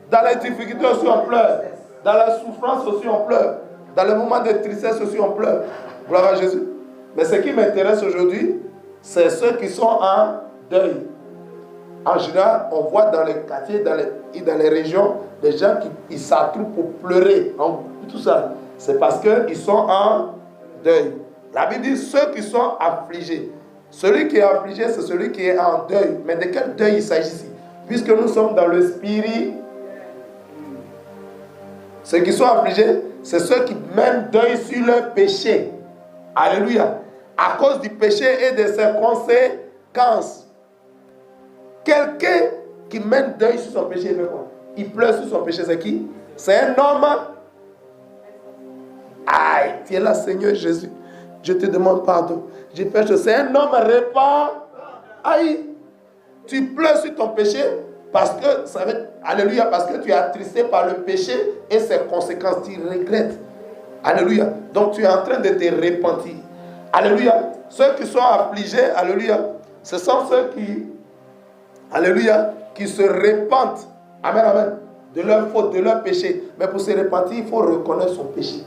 Dans les difficultés aussi, on pleure. Dans la souffrance aussi, on pleure. Dans les moments de tristesse aussi, on pleure. Gloire à Jésus. Mais ce qui m'intéresse aujourd'hui, c'est ceux qui sont en deuil. En général, on voit dans les quartiers, dans les régions, des gens qui s'attroupent pour pleurer. Tout ça, c'est parce qu'ils sont en deuil. La Bible dit ceux qui sont affligés. Celui qui est affligé, c'est celui qui est en deuil. Mais de quel deuil il s'agit ici? Puisque nous sommes dans le spirit. Ceux qui sont affligés, c'est ceux qui mènent deuil sur leur péché. Alléluia. À cause du péché et de ses conséquences. Quelqu'un qui mène deuil sur son péché, il fait quoi? Il pleure sur son péché, c'est qui? C'est un homme. Aïe, tu es là, Seigneur Jésus. Je te demande pardon. J'ai péché. C'est un homme répand. Aïe, tu pleures sur ton péché parce que, ça va être, alléluia, parce que tu es attristé par le péché et ses conséquences. Tu regrettes. Alléluia. Donc tu es en train de te repentir. Alléluia. Ceux qui sont affligés, alléluia, ce sont ceux qui, alléluia, qui se repentent. Amen, amen. De leur faute, de leur péché. Mais pour se repentir, il faut reconnaître son péché.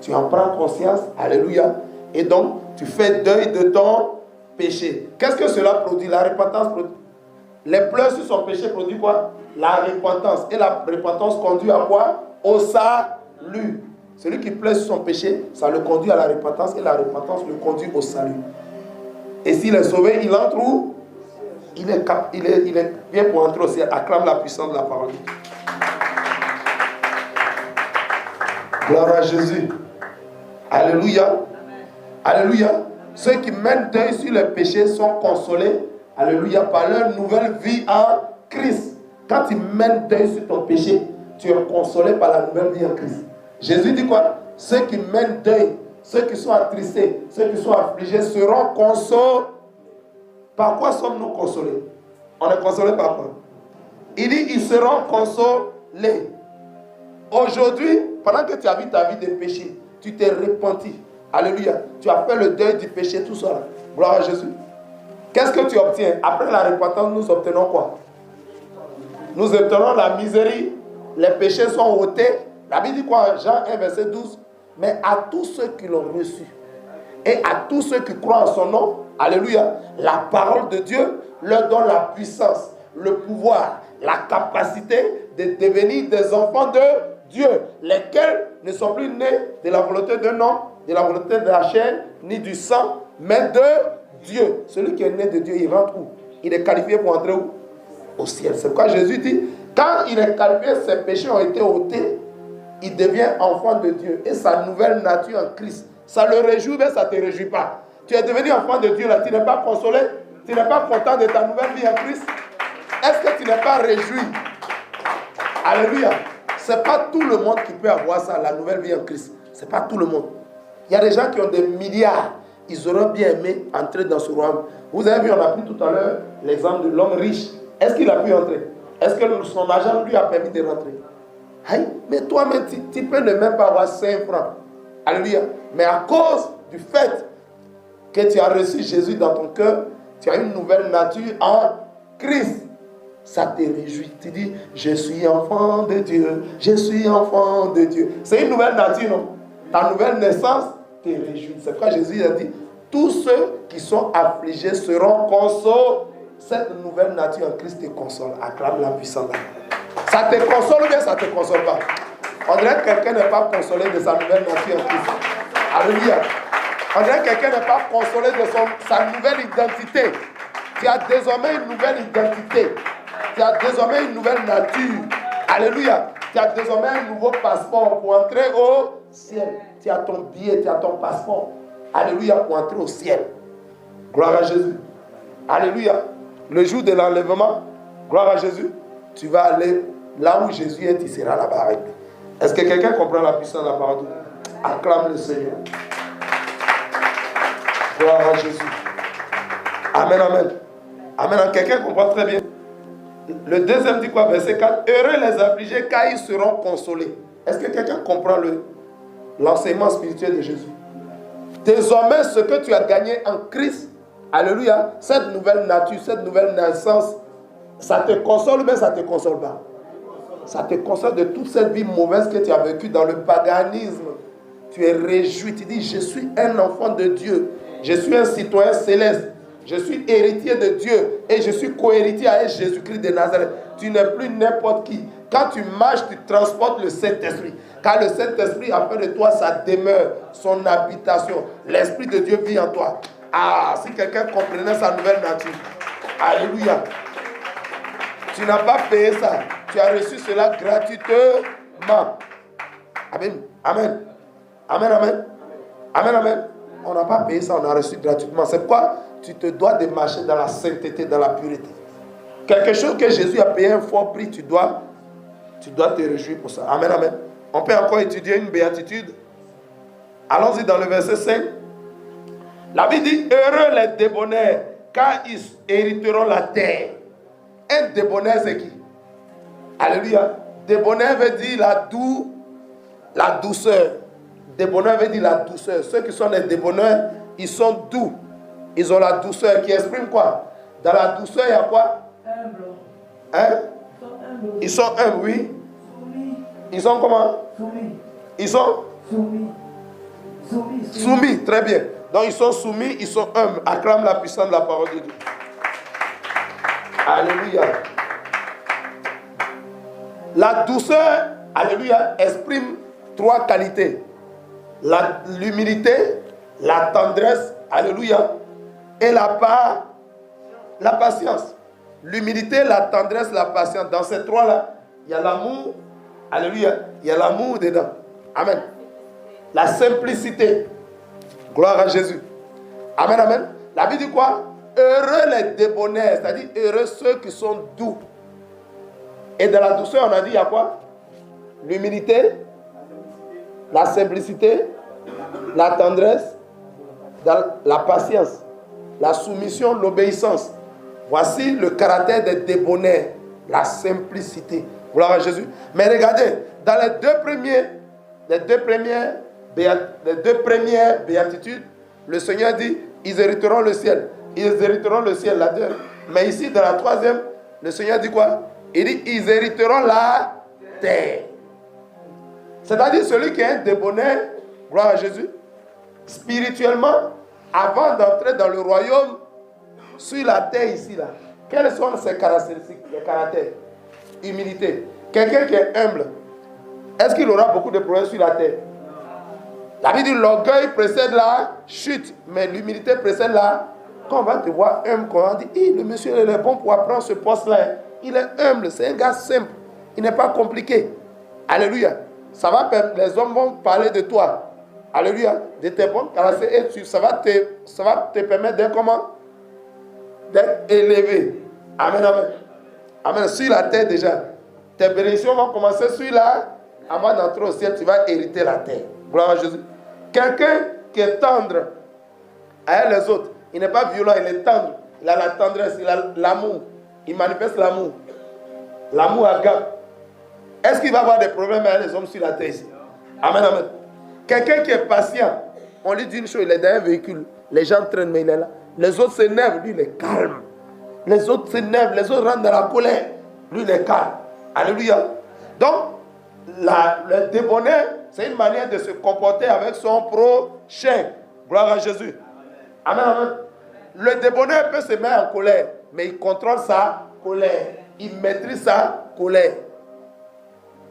Tu en prends conscience, alléluia. Et donc, tu fais deuil de ton péché. Qu'est-ce que cela produit? La repentance produit. Les pleurs sur son péché produit quoi? La repentance. Et la repentance conduit à quoi? Au salut. Celui qui pleure sur son péché, ça le conduit à la repentance. Et la repentance le conduit au salut. Et s'il est sauvé, il entre où? Il est bien pour entrer au ciel. Acclame la puissance de la parole. Gloire à Jésus. Alléluia. Alléluia. Ceux qui mènent deuil sur le péché sont consolés, alléluia, par leur nouvelle vie en Christ. Quand tu mènes deuil sur ton péché, tu es consolé par la nouvelle vie en Christ. Jésus dit quoi? Ceux qui mènent deuil, ceux qui sont attristés, ceux qui sont affligés seront consolés. Par quoi sommes-nous consolés? On est consolés par quoi? Il dit, ils seront consolés. Aujourd'hui, pendant que tu as vu ta vie de péché, tu t'es repenti. Alléluia. Tu as fait le deuil du péché tout seul. Gloire à Jésus. Qu'est-ce que tu obtiens? Après la repentance, nous obtenons quoi? Nous obtenons la misérie. Les péchés sont ôtés. La Bible dit quoi? Jean 1, verset 12. Mais à tous ceux qui l'ont reçu et à tous ceux qui croient en son nom, alléluia, la parole de Dieu leur donne la puissance, le pouvoir, la capacité de devenir des enfants de Dieu, lesquels ne sont plus nés de la volonté d'un homme, de la volonté de la chair, ni du sang, mais de Dieu. Celui qui est né de Dieu, il rentre où? Il est qualifié pour entrer où? Au ciel. C'est pourquoi Jésus dit, quand il est qualifié, ses péchés ont été ôtés, il devient enfant de Dieu. Et sa nouvelle nature en Christ, ça le réjouit, mais ça ne te réjouit pas. Tu es devenu enfant de Dieu, là, tu n'es pas consolé, tu n'es pas content de ta nouvelle vie en Christ. Est-ce que tu n'es pas réjoui? Alléluia. Ce n'est pas tout le monde qui peut avoir ça, la nouvelle vie en Christ. Ce n'est pas tout le monde. Il y a des gens qui ont des milliards. ils auraient bien aimé entrer dans ce royaume. Vous avez vu, on a pris tout à l'heure l'exemple de l'homme riche. Est-ce qu'il a pu entrer? Est-ce que son argent lui a permis de rentrer? Aïe, mais toi-même, tu peux ne même pas avoir 5 francs. Alléluia. Mais à cause du fait que tu as reçu Jésus dans ton cœur, tu as une nouvelle nature en Christ. Ça te réjouit. Tu dis, je suis enfant de Dieu. Je suis enfant de Dieu. C'est une nouvelle nature, non? Ta nouvelle naissance te réjouit. C'est pourquoi Jésus a dit, tous ceux qui sont affligés seront consolés. Cette nouvelle nature en Christ te console. Acclame la puissance. Ça te console ou bien ça ne te console pas? On dirait que quelqu'un n'est pas consolé de sa nouvelle nature en Christ. Alléluia. On dirait que quelqu'un n'est pas consolé de sa nouvelle identité. Tu as désormais une nouvelle identité. Tu as désormais une nouvelle nature. Alléluia. Tu as désormais un nouveau passeport pour entrer au ciel. Tu as ton billet, tu as ton passeport. Alléluia, pour entrer au ciel. Gloire à Jésus. Alléluia. Le jour de l'enlèvement, gloire à Jésus, tu vas aller là où Jésus est, tu seras là-bas avec lui. Est-ce que quelqu'un comprend la puissance de la parole? Acclame le Seigneur. Gloire à Jésus. Amen, amen. Amen. Quelqu'un comprend très bien. Le deuxième dit quoi? Verset 4. Heureux les affligés, car ils seront consolés. Est-ce que quelqu'un comprend l'enseignement spirituel de Jésus? Désormais, ce que tu as gagné en Christ, alléluia, cette nouvelle nature, cette nouvelle naissance, ça te console ou bien ça ne te console pas? Ça te console de toute cette vie mauvaise que tu as vécue dans le paganisme. Tu es réjoui, tu dis, je suis un enfant de Dieu. Je suis un citoyen céleste. Je suis héritier de Dieu et je suis co-héritier avec Jésus-Christ de Nazareth. Tu n'es plus n'importe qui. Quand tu marches, tu transportes le Saint-Esprit. Car le Saint-Esprit a fait de toi sa demeure, son habitation. L'Esprit de Dieu vit en toi. Ah, si quelqu'un comprenait sa nouvelle nature. Alléluia. Tu n'as pas payé ça. Tu as reçu cela gratuitement. Amen. Amen. Amen, amen. Amen, amen. On n'a pas payé ça, on a reçu gratuitement. C'est pourquoi tu te dois de marcher dans la sainteté, dans la pureté. Quelque chose que Jésus a payé un fort prix, tu dois te réjouir pour ça. Amen, amen. On peut encore étudier une béatitude. Allons-y dans le verset 5. La Bible dit, heureux les débonnaires, car ils hériteront la terre. Un débonnaire, c'est qui? Alléluia. Débonnaire veut dire la douceur. Débonnaire veut dire la douceur. Ceux qui sont des débonneurs, ils sont doux. Ils ont la douceur qui exprime quoi? Dans la douceur, il y a quoi? Humble. Hein? Ils sont humbles, oui. Soumis. Ils sont comment? Soumis. Ils sont soumis, très bien. Donc ils sont soumis, ils sont humbles. Acclame la puissance de la parole de Dieu. Alléluia. La douceur, alléluia, exprime 3 qualités. L'humilité, la tendresse, alléluia, et la patience. L'humilité, la tendresse, la patience. Dans ces 3-là, il y a l'amour, alléluia, il y a l'amour dedans. Amen. La simplicité. Gloire à Jésus. Amen, amen. La Bible dit quoi? Heureux les débonnaires, c'est-à-dire heureux ceux qui sont doux. Et dans la douceur, on a dit, il y a quoi? L'humilité, la simplicité, la tendresse, la patience, la soumission, l'obéissance. Voici le caractère des débonnaires, la simplicité. Gloire à Jésus. Mais regardez, dans les deux premières béatitudes, le Seigneur dit, ils hériteront le ciel. Ils hériteront le ciel là-dedans. Mais ici, dans la 3e, le Seigneur dit quoi? Il dit, ils hériteront la terre. C'est-à-dire celui qui est un débonnaire, gloire à Jésus, spirituellement, avant d'entrer dans le royaume, sur la terre ici, là, quelles sont ses caractéristiques, les caractères? Humilité. Quelqu'un qui est humble, est-ce qu'il aura beaucoup de problèmes sur la terre? La Bible dit l'orgueil précède la chute, mais l'humilité précède la... Quand on va te voir humble, quand on dit, le monsieur il est bon pour apprendre ce poste-là, il est humble, c'est un gars simple, il n'est pas compliqué. Alléluia. Les hommes vont parler de toi. Alléluia. De tes bonnes caractéristiques et ça va te permettre d'être comment? D'être élevé. Amen, amen. Amen. Sur la terre déjà. Tes bénédictions vont commencer sur là. Avant d'entrer au ciel, tu vas hériter la terre. Gloire à Jésus. Quelqu'un qui est tendre. avec les autres. Il n'est pas violent, il est tendre. Il a la tendresse, il a l'amour. Il manifeste l'amour. L'amour agape. Est-ce qu'il va avoir des problèmes avec les hommes sur la terre ici? Amen, amen. Quelqu'un qui est patient, on lui dit une chose, il est dans un véhicule. Les gens traînent, mais il est là. Les autres s'énervent, lui il est calme. Les autres s'énervent, les autres rentrent dans la colère. Lui il est calme. Alléluia. Donc, le débonnaire, c'est une manière de se comporter avec son prochain. Gloire à Jésus. Amen, amen. Le débonnaire peut se mettre en colère, mais il contrôle sa colère. Il maîtrise sa colère.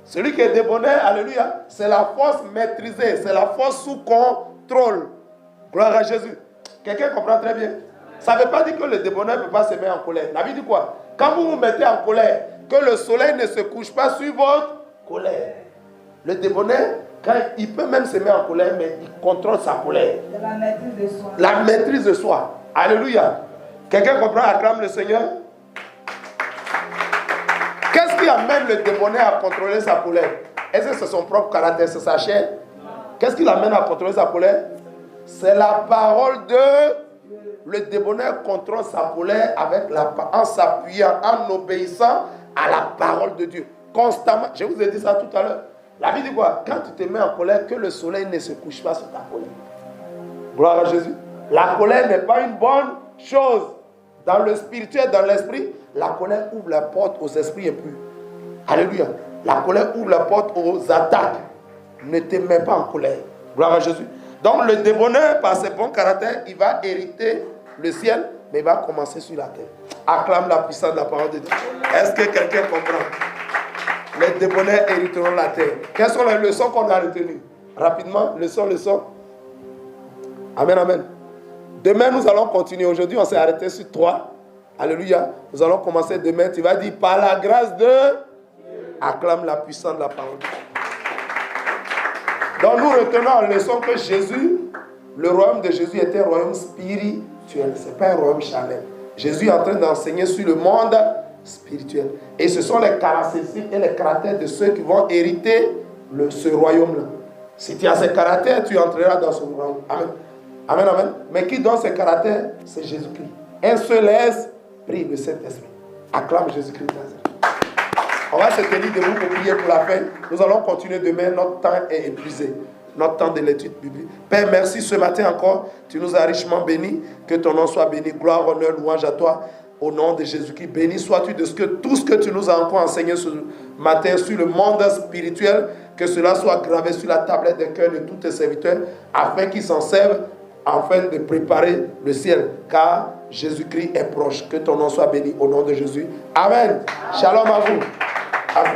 Celui qui est débonnaire, alléluia, c'est la force maîtrisée, c'est la force sous contrôle. Gloire à Jésus. Quelqu'un comprend très bien? Ça ne veut pas dire que le débonnaire ne peut pas se mettre en colère. La Bible dit quoi? Quand vous vous mettez en colère, que le soleil ne se couche pas sur votre colère. Le débonnaire, il peut même se mettre en colère, mais il contrôle sa colère. La maîtrise de soi. La maîtrise de soi. Alléluia. Quelqu'un comprend, acclame le Seigneur? Qu'est-ce qui amène le débonnaire à contrôler sa colère? Est-ce que c'est son propre caractère, c'est sa chair? Qu'est-ce qui l'amène à contrôler sa colère? C'est la parole de... Le débonnaire contrôle sa colère en s'appuyant, en obéissant à la parole de Dieu. Constamment. Je vous ai dit ça tout à l'heure. La Bible dit quoi? Quand tu te mets en colère, que le soleil ne se couche pas sur ta colère. Gloire à Jésus. La colère n'est pas une bonne chose. Dans le spirituel, dans l'esprit, la colère ouvre la porte aux esprits impurs. Alléluia. La colère ouvre la porte aux attaques. Ne te mets pas en colère. Gloire à Jésus. Donc le débonnaire, par ses bons caractères, il va hériter le ciel, mais il va commencer sur la terre. Acclame la puissance de la parole de Dieu. Est-ce que quelqu'un comprend? Les débonnaires hériteront la terre. Quelles sont les leçons qu'on a retenues? Rapidement, leçon. Amen, amen. Demain, nous allons continuer. Aujourd'hui, on s'est arrêté sur 3. Alléluia. Nous allons commencer demain. Tu vas dire, par la grâce de... Acclame la puissance de la parole de Dieu. Donc nous retenons en leçon que Jésus, le royaume de Jésus était un royaume spirituel. Ce n'est pas un royaume charnel. Jésus est en train d'enseigner sur le monde spirituel. Et ce sont les caractéristiques et les caractères de ceux qui vont hériter ce royaume-là. Si tu as ces caractères, tu entreras dans ce royaume. Amen. Amen, amen. Mais qui donne ces caractères? C'est Jésus-Christ. Un seul esprit, le Saint-Esprit. Acclame Jésus-Christ. On va se tenir debout pour prier pour la fin. Nous allons continuer demain. Notre temps est épuisé. Notre temps de l'étude biblique. Père, merci ce matin encore. Tu nous as richement bénis. Que ton nom soit béni. Gloire, honneur, louange à toi. Au nom de Jésus-Christ. Béni sois-tu de tout ce que tu nous as encore enseigné ce matin sur le monde spirituel. Que cela soit gravé sur la tablette des cœurs de tous tes serviteurs. Afin qu'ils s'en servent. Afin de préparer le ciel. Car Jésus-Christ est proche. Que ton nom soit béni. Au nom de Jésus. Amen. Shalom à vous. Amen.